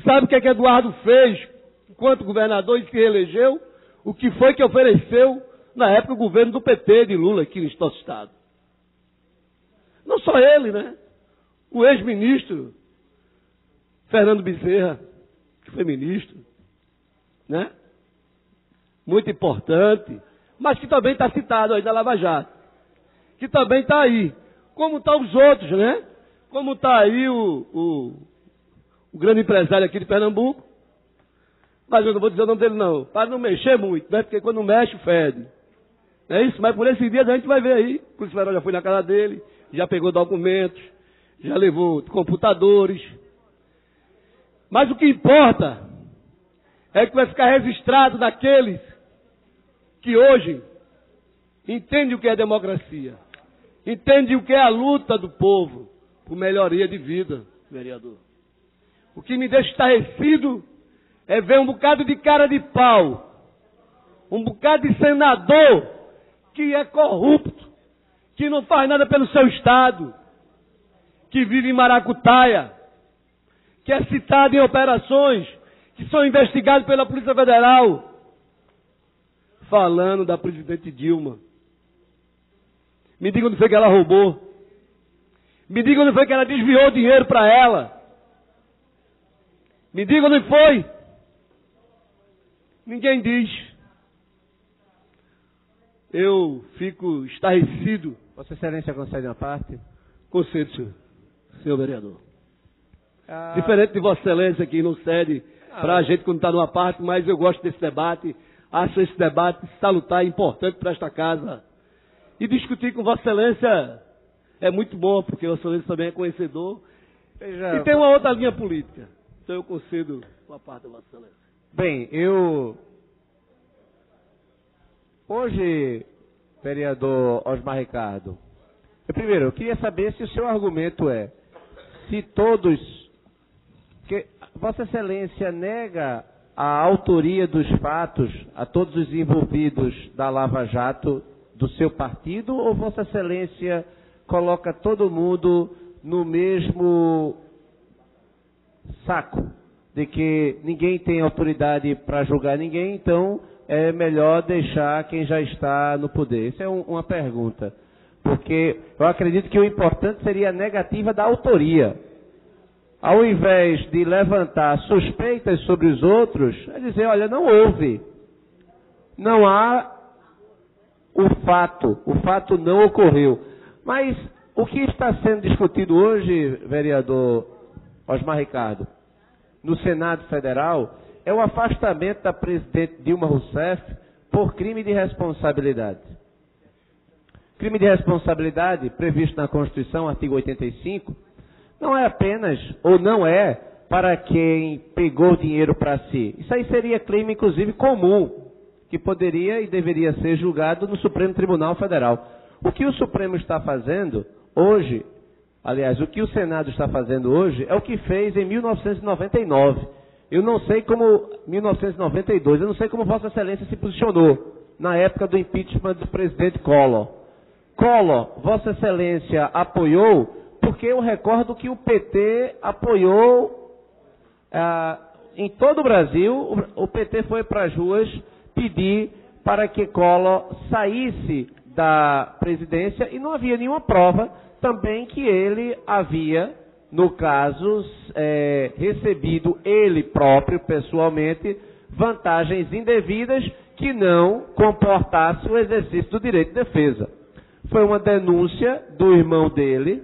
Sabe o que é que Eduardo fez enquanto governador e se reelegeu? O que foi que ofereceu na época o governo do PT de Lula aqui no nosso estado? Não só ele, né? O ex-ministro Fernando Bezerra, que foi ministro, né? Muito importante, mas que também está citado aí da Lava Jato, que também está aí, como estão os outros, né? Como está aí o grande empresário aqui de Pernambuco, mas eu não vou dizer o nome dele não, para não mexer muito, né? Porque quando mexe, fede. É isso, mas por esses dias a gente vai ver aí, o Polícia Federal já foi na casa dele, já pegou documentos, já levou computadores. Mas o que importa é que vai ficar registrado daqueles que hoje entendem o que é democracia, entendem o que é a luta do povo por melhoria de vida, vereador. O que me deixa estarrecido é ver um bocado de cara de pau, um bocado de senador que é corrupto, que não faz nada pelo seu estado, que vive em maracutaia, que é citado em operações que são investigados pela Polícia Federal, falando da presidente Dilma. Me diga onde foi que ela roubou. Me diga onde foi que ela desviou dinheiro para ela. Me diga onde foi. Ninguém diz. Eu fico estarrecido. Vossa Excelência concede uma parte? Concedo, senhor vereador. Diferente de Vossa Excelência, que não cede para a gente quando está numa parte, mas eu gosto desse debate. Acho esse debate salutar e importante para esta casa. E discutir com Vossa Excelência é muito bom, porque Vossa Excelência também é conhecedor. E tem uma outra linha política. Então eu concedo uma parte da Vossa Excelência. Bem, hoje, vereador Osmar Ricardo, primeiro, eu queria saber se o seu argumento é, se todos, que Vossa Excelência nega a autoria dos fatos a todos os envolvidos da Lava Jato do seu partido, ou Vossa Excelência coloca todo mundo no mesmo saco, de que ninguém tem autoridade para julgar ninguém, então é melhor deixar quem já está no poder? Isso é uma pergunta, porque eu acredito que o importante seria a negativa da autoria. Ao invés de levantar suspeitas sobre os outros, é dizer, olha, não houve, não há o fato não ocorreu. Mas o que está sendo discutido hoje, vereador Osmar Ricardo, no Senado Federal, é o afastamento da presidente Dilma Rousseff por crime de responsabilidade. Crime de responsabilidade, previsto na Constituição, artigo 85, não é apenas, ou não é, para quem pegou dinheiro para si. Isso aí seria crime, inclusive, comum, que poderia e deveria ser julgado no Supremo Tribunal Federal. O que o Supremo está fazendo hoje, aliás, o que o Senado está fazendo hoje, é o que fez em 1999. Eu não sei como, 1992, eu não sei como Vossa Excelência se posicionou na época do impeachment do presidente Collor. Collor, Vossa Excelência apoiou, porque eu recordo que o PT apoiou em todo o Brasil, o PT foi para as ruas pedir para que Collor saísse da presidência e não havia nenhuma prova também que ele havia, no caso, recebido ele próprio, pessoalmente, vantagens indevidas que não comportassem o exercício do direito de defesa. Foi uma denúncia do irmão dele,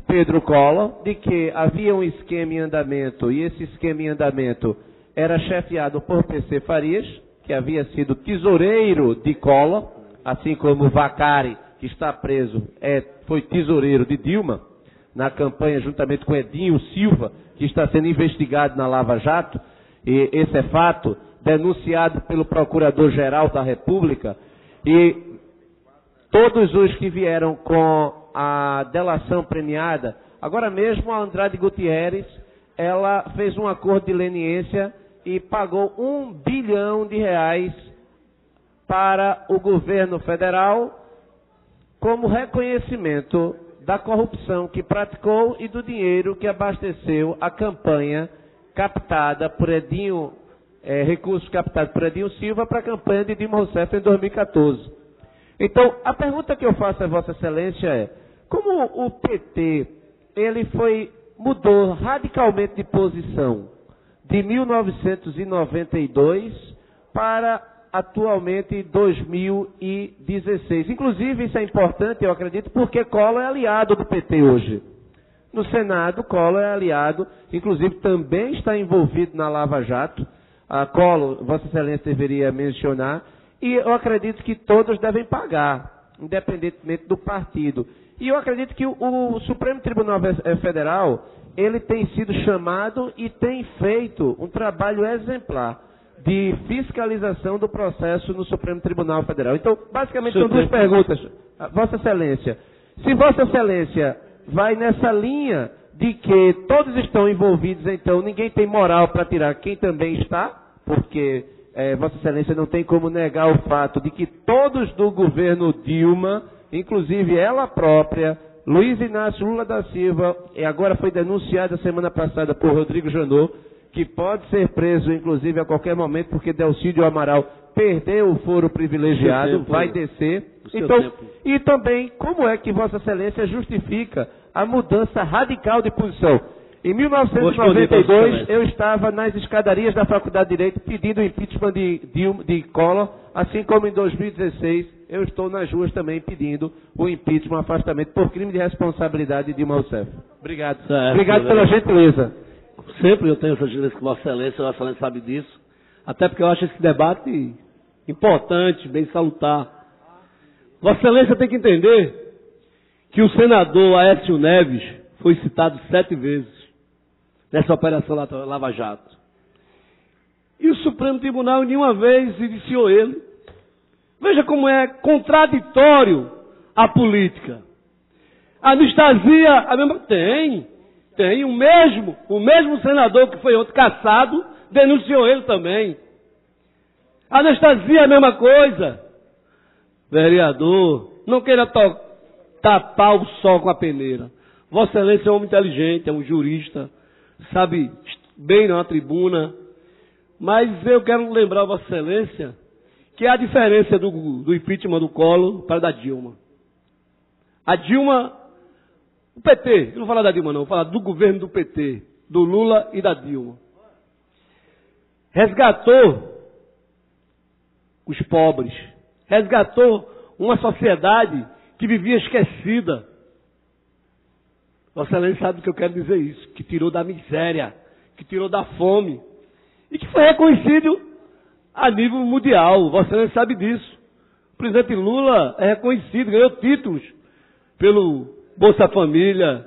Pedro Collor, de que havia um esquema em andamento, e esse esquema em andamento era chefiado por PC Farias, que havia sido tesoureiro de Collor, assim como Vacari, que está preso, foi tesoureiro de Dilma, na campanha juntamente com Edinho Silva, que está sendo investigado na Lava Jato, e esse é fato, denunciado pelo Procurador-Geral da República, e todos os que vieram com a delação premiada, agora mesmo a Andrade Gutierrez, ela fez um acordo de leniência e pagou R$1 bilhão para o governo federal como reconhecimento da corrupção que praticou e do dinheiro que abasteceu a campanha captada por Edinho, recursos captados por Edinho Silva para a campanha de Dilma Rousseff em 2014. Então, a pergunta que eu faço a Vossa Excelência é, como o PT, mudou radicalmente de posição de 1992 para atualmente 2016. Inclusive, isso é importante, eu acredito, porque Collor é aliado do PT hoje. No Senado, Collor é aliado, inclusive também está envolvido na Lava Jato. A Collor, Vossa Excelência deveria mencionar, e eu acredito que todos devem pagar, independentemente do partido. E eu acredito que o Supremo Tribunal Federal, ele tem sido chamado e tem feito um trabalho exemplar de fiscalização do processo no Supremo Tribunal Federal. Então, basicamente, são duas perguntas. Vossa Excelência, se Vossa Excelência vai nessa linha de que todos estão envolvidos, então ninguém tem moral para tirar quem também está, porque Vossa Excelência não tem como negar o fato de que todos do governo Dilma, inclusive ela própria, Luiz Inácio Lula da Silva, e agora foi denunciada semana passada por Rodrigo Janot, que pode ser preso, inclusive, a qualquer momento, porque Delcídio Amaral perdeu o foro privilegiado, vai descer. Então, e também, como é que Vossa Excelência justifica a mudança radical de posição? Em 1992, eu estava nas escadarias da Faculdade de Direito pedindo o impeachment de Collor, assim como em 2016 eu estou nas ruas também pedindo o impeachment, o afastamento por crime de responsabilidade de Dilma Rousseff. Obrigado. Certo, obrigado pela gentileza. Sempre eu tenho essa gentileza com Vossa Excelência sabe disso. Até porque eu acho esse debate importante, bem salutar. Vossa Excelência tem que entender que o senador Aécio Neves foi citado 7 vezes nessa operação Lava Jato. E o Supremo Tribunal nenhuma vez indiciou ele. Veja como é contraditório a política. Anastasia, a mesma... Tem. O mesmo senador que foi ontem cassado, denunciou ele também. Anastasia, a mesma coisa. Vereador, não queira tapar o sol com a peneira. Vossa Excelência é um homem inteligente, é um jurista, sabe bem na tribuna. Mas eu quero lembrar a Vossa Excelência que há a diferença do impeachment do Collor para da Dilma. A Dilma, o PT, eu não vou falar da Dilma não, vou falar do governo do PT, do Lula e da Dilma. Resgatou os pobres, resgatou uma sociedade que vivia esquecida. Vossa Excelência sabe o que eu quero dizer isso, que tirou da miséria, que tirou da fome, e que foi reconhecido a nível mundial. Vossa Excelência sabe disso. O presidente Lula é reconhecido, ganhou títulos pelo Bolsa Família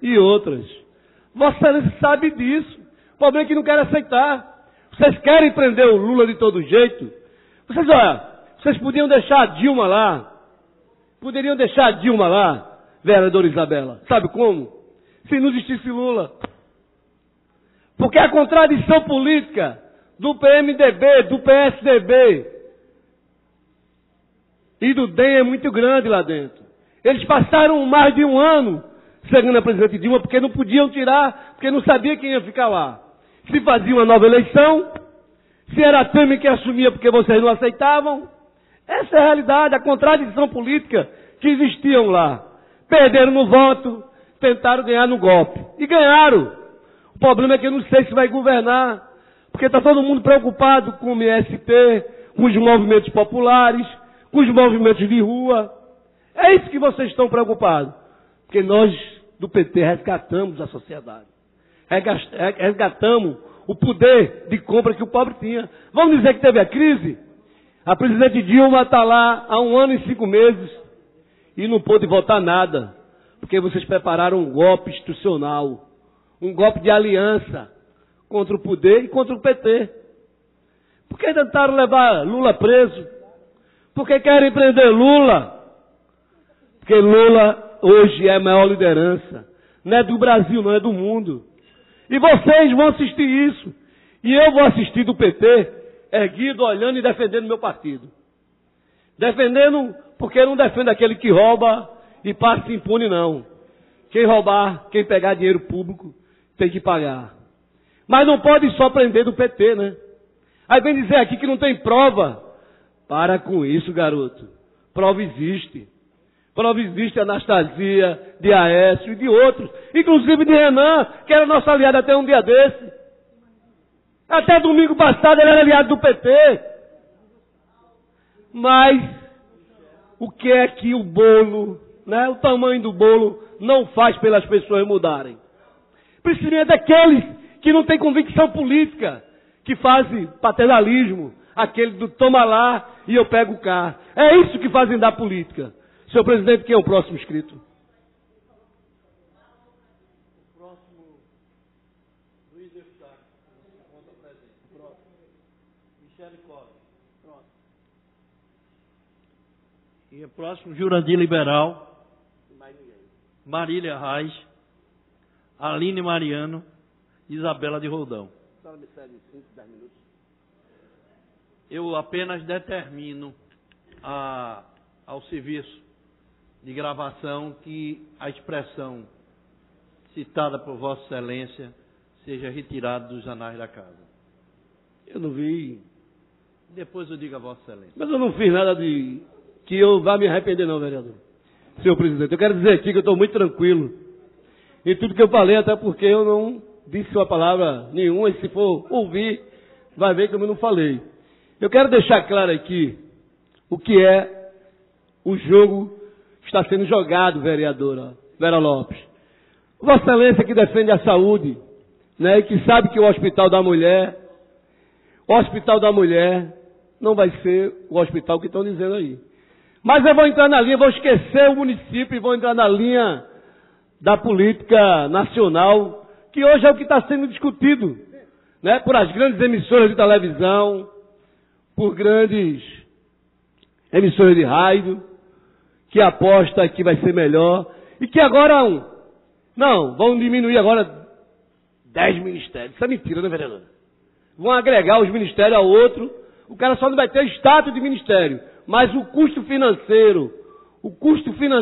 e outras. Vossa Excelência sabe disso. O problema é que não quer aceitar. Vocês querem prender o Lula de todo jeito? Vocês podiam deixar a Dilma lá. Poderiam deixar a Dilma lá, vereadora Isabela. Sabe como? Se não existisse Lula. Porque a contradição política do PMDB, do PSDB e do DEM é muito grande lá dentro. Eles passaram mais de um ano seguindo a presidente Dilma porque não podiam tirar, porque não sabia quem ia ficar lá. Se fazia uma nova eleição, se era Temer que assumia porque vocês não aceitavam. Essa é a realidade, a contradição política que existiam lá. Perderam no voto, tentaram ganhar no golpe. E ganharam. O problema é que eu não sei se vai governar. Porque está todo mundo preocupado com o MST, com os movimentos populares, com os movimentos de rua. É isso que vocês estão preocupados. Porque nós, do PT, resgatamos a sociedade. Resgatamos o poder de compra que o pobre tinha. Vamos dizer que teve a crise? A presidente Dilma está lá há 1 ano e 5 meses e não pôde votar nada. Porque vocês prepararam um golpe institucional, um golpe de aliança contra o poder e contra o PT. Por que tentaram levar Lula preso? Por que querem prender Lula? Porque Lula hoje é a maior liderança. Não é do Brasil, não é do mundo. E vocês vão assistir isso. E eu vou assistir do PT, erguido, olhando e defendendo meu partido. Defendendo, porque eu não defendo aquele que rouba e passa impune, não. Quem roubar, quem pegar dinheiro público, tem que pagar. Mas não pode só prender do PT, né? Aí vem dizer aqui que não tem prova. Para com isso, garoto. Prova existe. Prova existe, Anastasia, de Aécio e de outros. Inclusive de Renan, que era nosso aliado até um dia desse. Até domingo passado ele era aliado do PT. Mas o que é que o bolo, né, o tamanho do bolo não faz pelas pessoas mudarem? Principalmente daqueles que não têm convicção política, que fazem paternalismo, aquele do toma lá e eu pego cá. É isso que fazem da política. Senhor presidente, quem é o próximo inscrito? O próximo, Luiz Eustáquio, conta presente. Próximo, Michele Costa. Pronto. E o próximo, Jurandir Liberal. Marília Reis. Aline Mariano, Isabela de Roldão. Eu apenas determino ao serviço de gravação que a expressão citada por Vossa Excelência seja retirada dos anais da casa. Eu não vi. Depois eu digo a Vossa Excelência. Mas eu não fiz nada de que eu vá me arrepender não, vereador. Senhor presidente, eu quero dizer aqui que eu estou muito tranquilo em tudo que eu falei, até porque eu não disse uma palavra nenhuma, e se for ouvir, vai ver que eu não falei. Eu quero deixar claro aqui o que é o jogo que está sendo jogado, vereadora Vera Lopes. Vossa Excelência que defende a saúde, né, e que sabe que o Hospital da Mulher não vai ser o hospital que estão dizendo aí. Mas eu vou entrar na linha, vou esquecer o município e vou entrar na linha da política nacional, que hoje é o que está sendo discutido, né, por as grandes emissoras de televisão, por grandes emissoras de rádio, que aposta que vai ser melhor, e que agora vão diminuir agora 10 ministérios. Isso é mentira, né, vereador? Vão agregar os ministérios ao outro, o cara só não vai ter status de ministério, mas o custo financeiro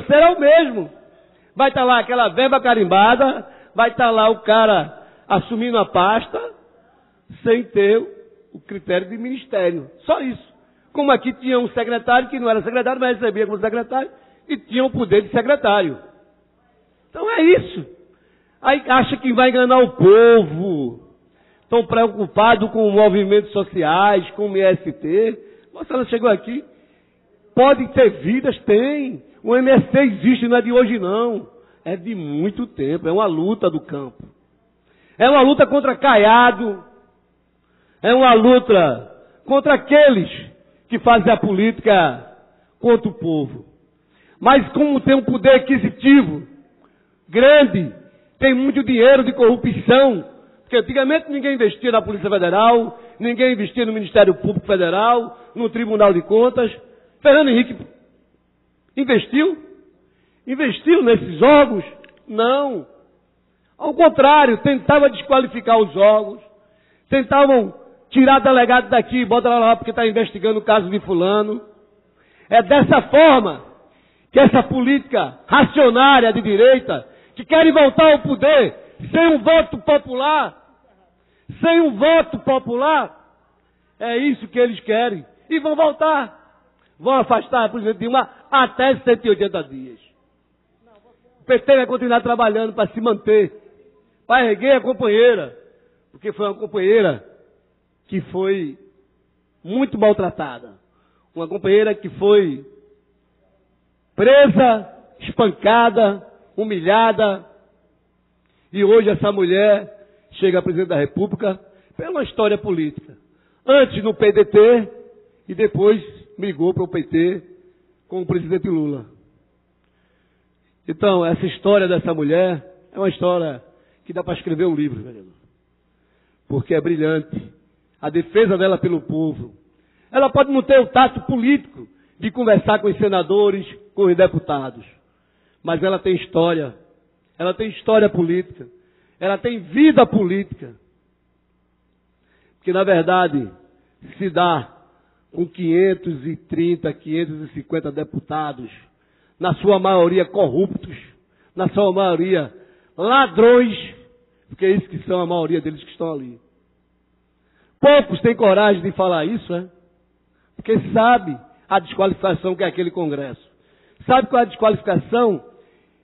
é o mesmo. Vai estar lá aquela verba carimbada, vai estar lá o cara assumindo a pasta, sem ter o critério de ministério. Só isso. Como aqui tinha um secretário que não era secretário, mas recebia como secretário, e tinha o poder de secretário. Então é isso. Aí acha que vai enganar o povo. Estão preocupados com movimentos sociais, com o MST. Ela chegou aqui. Pode ter vidas? Tem. O MST existe, não é de hoje não. É de muito tempo. É uma luta do campo. É uma luta contra Caiado. É uma luta contra aqueles que fazem a política contra o povo. Mas como tem um poder aquisitivo grande, tem muito dinheiro de corrupção, porque antigamente ninguém investia na Polícia Federal, ninguém investia no Ministério Público Federal, no Tribunal de Contas. Fernando Henrique investiu? Investiu nesses órgãos? Não. Ao contrário, tentava desqualificar os órgãos, tentavam tirar delegado daqui e bota lá porque está investigando o caso de fulano. É dessa forma que essa política racionária de direita, que querem voltar ao poder sem um voto popular, é isso que eles querem. E vão voltar. Vão afastar a presidente Dilma até 180 dias. O PT vai continuar trabalhando para se manter, para erguer a companheira, porque foi uma companheira que foi muito maltratada. Uma companheira que foi presa, espancada, humilhada. E hoje essa mulher chega a presidente da República pela história política. Antes no PDT e depois migrou para o PT com o presidente Lula. Então, essa história dessa mulher é uma história que dá para escrever um livro, vereador. Porque é brilhante. A defesa dela pelo povo. Ela pode não ter o tato político de conversar com os senadores, com os deputados. Mas ela tem história. Ela tem história política. Ela tem vida política. Porque, na verdade, se dá com 530, 550 deputados, na sua maioria corruptos, na sua maioria ladrões, porque é isso que são a maioria deles que estão ali. Poucos têm coragem de falar isso, porque sabe a desqualificação que é aquele Congresso. Sabe qual é a desqualificação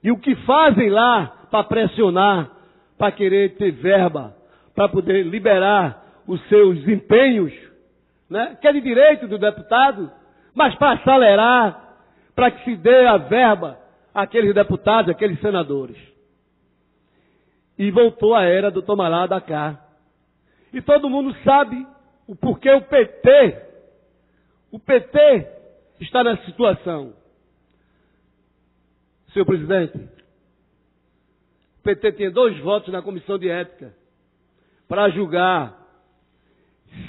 e o que fazem lá para pressionar, para querer ter verba, para poder liberar os seus empenhos, né? Que é de direito do deputado, mas para acelerar, para que se dê a verba àqueles deputados, àqueles senadores. E voltou a era do toma lá, da cá. E todo mundo sabe o porquê o PT está nessa situação. Senhor presidente, o PT tinha 2 votos na comissão de ética para julgar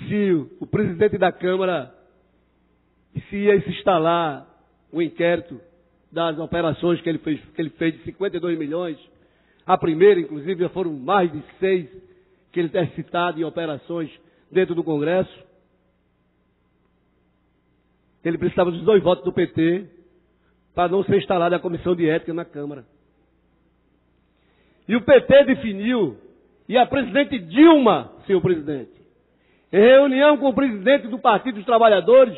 se o presidente da Câmara, se ia se instalar o inquérito das operações que ele fez de 52 milhões, A primeira, inclusive, já foram mais de 6 que ele tem citado em operações dentro do Congresso. Ele precisava dos 2 votos do PT para não ser instalada a comissão de ética na Câmara. E o PT definiu, e a presidente Dilma, senhor presidente, em reunião com o presidente do Partido dos Trabalhadores,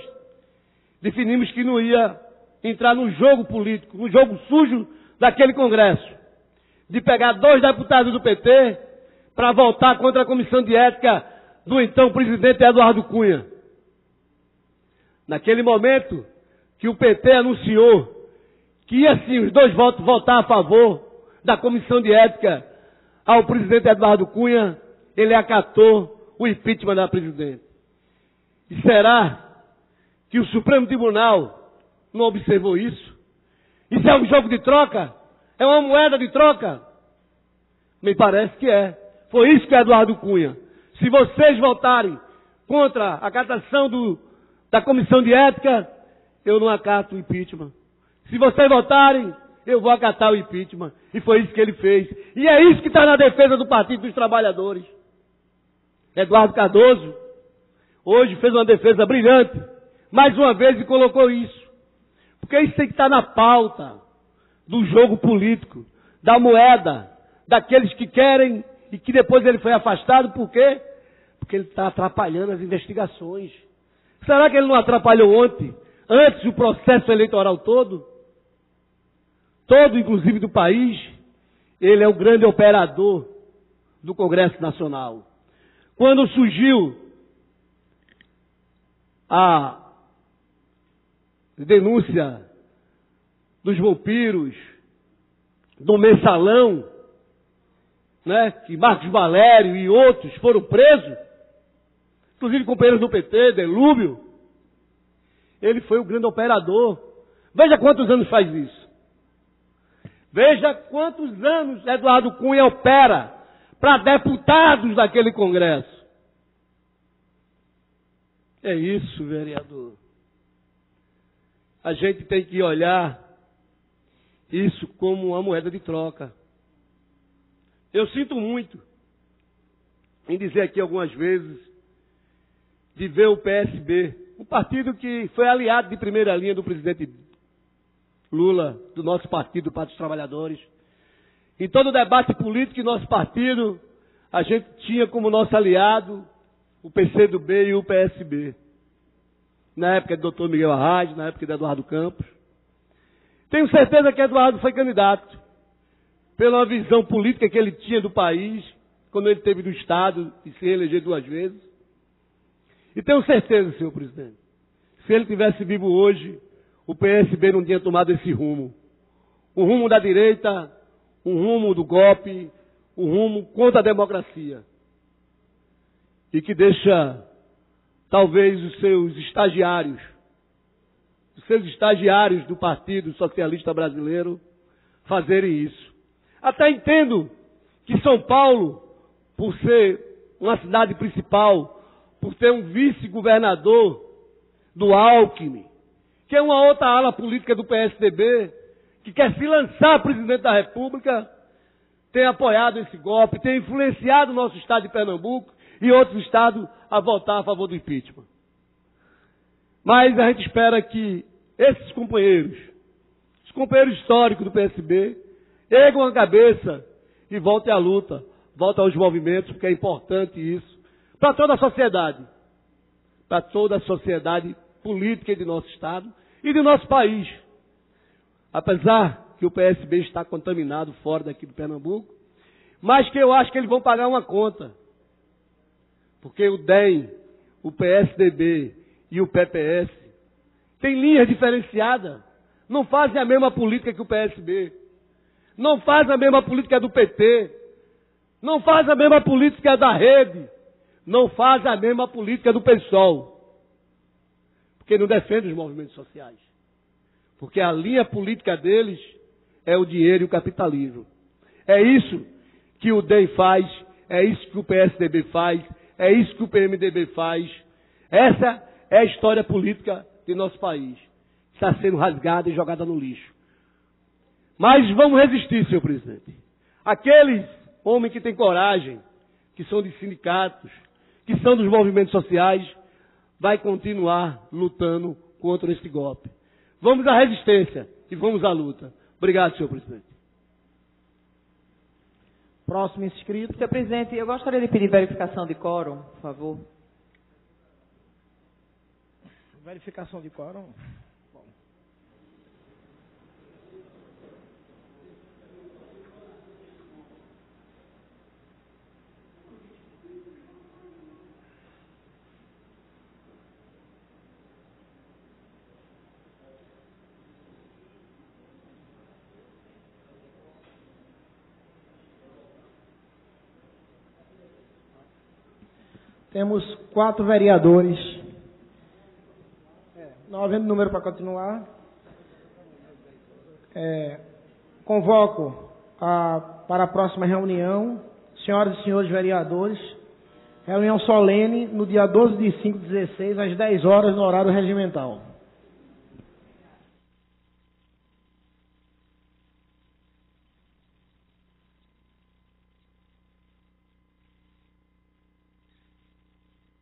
definimos que não ia entrar no jogo político, no jogo sujo daquele Congresso, de pegar 2 deputados do PT para votar contra a comissão de ética do então presidente Eduardo Cunha. Naquele momento que o PT anunciou que ia sim os 2 votos votar a favor da comissão de ética ao presidente Eduardo Cunha, ele acatou o impeachment da presidente. E será que o Supremo Tribunal não observou isso? Isso é um jogo de troca? É uma moeda de troca? Me parece que é. Foi isso que Eduardo Cunha. Se vocês votarem contra a acatação da comissão de ética, eu não acato o impeachment. Se vocês votarem, eu vou acatar o impeachment. E foi isso que ele fez. E é isso que está na defesa do Partido dos Trabalhadores. Eduardo Cardoso, hoje fez uma defesa brilhante, mais uma vez, e colocou isso. Porque isso tem que estar na pauta do jogo político, da moeda, daqueles que querem e que depois ele foi afastado. Por quê? Porque ele está atrapalhando as investigações. Será que ele não atrapalhou antes o processo eleitoral todo? Todo, inclusive, do país. Ele é o grande operador do Congresso Nacional. Quando surgiu a denúncia dos vampiros, do mensalão, né, que Marcos Valério e outros foram presos, inclusive companheiros do PT, Delúbio, ele foi o grande operador. Veja quantos anos faz isso. Veja quantos anos Eduardo Cunha opera para deputados daquele Congresso. É isso, vereador. A gente tem que olhar isso como uma moeda de troca. Eu sinto muito em dizer aqui algumas vezes de ver o PSB, um partido que foi aliado de primeira linha do presidente Lula, do nosso partido, do Partido dos Trabalhadores. Em todo o debate político em nosso partido, a gente tinha como nosso aliado o PCdoB e o PSB. Na época do Dr. Miguel Arraes, na época de Eduardo Campos. Tenho certeza que Eduardo foi candidato pela visão política que ele tinha do país, quando ele teve do Estado e se reeleger 2 vezes. E tenho certeza, senhor presidente, se ele tivesse vivo hoje, o PSB não tinha tomado esse rumo. O rumo da direita, um rumo do golpe, um rumo contra a democracia. E que deixa, talvez, os seus estagiários do Partido Socialista Brasileiro fazerem isso. Até entendo que São Paulo, por ser uma cidade principal, por ter um vice-governador do Alckmin, que é uma outra ala política do PSDB, que quer se lançar presidente da República, tem apoiado esse golpe, tem influenciado o nosso estado de Pernambuco e outros estados a votar a favor do impeachment. Mas a gente espera que esses companheiros, os companheiros históricos do PSB, ergam a cabeça e voltem à luta, voltem aos movimentos, porque é importante isso, para toda a sociedade política de nosso estado e de nosso país. Apesar que o PSB está contaminado fora daqui do Pernambuco, mas que eu acho que eles vão pagar uma conta. Porque o DEM, o PSDB e o PPS têm linhas diferenciadas. Não fazem a mesma política que o PSB. Não fazem a mesma política do PT. Não fazem a mesma política da Rede. Não fazem a mesma política do PSOL. Porque não defendem os movimentos sociais. Porque a linha política deles é o dinheiro e o capitalismo. É isso que o DEM faz, é isso que o PSDB faz, é isso que o PMDB faz. Essa é a história política de nosso país. Está sendo rasgada e jogada no lixo. Mas vamos resistir, senhor presidente. Aqueles homens que têm coragem, que são de sindicatos, que são dos movimentos sociais, vai continuar lutando contra este golpe. Vamos à resistência e vamos à luta. Obrigado, senhor presidente. Próximo inscrito. Senhor presidente, eu gostaria de pedir verificação de quórum, por favor. Verificação de quórum. Temos 4 vereadores. Não havendo número para continuar, convoco para a próxima reunião, senhoras e senhores vereadores, reunião solene no dia 12 de 5/16, às 10 horas, no horário regimental.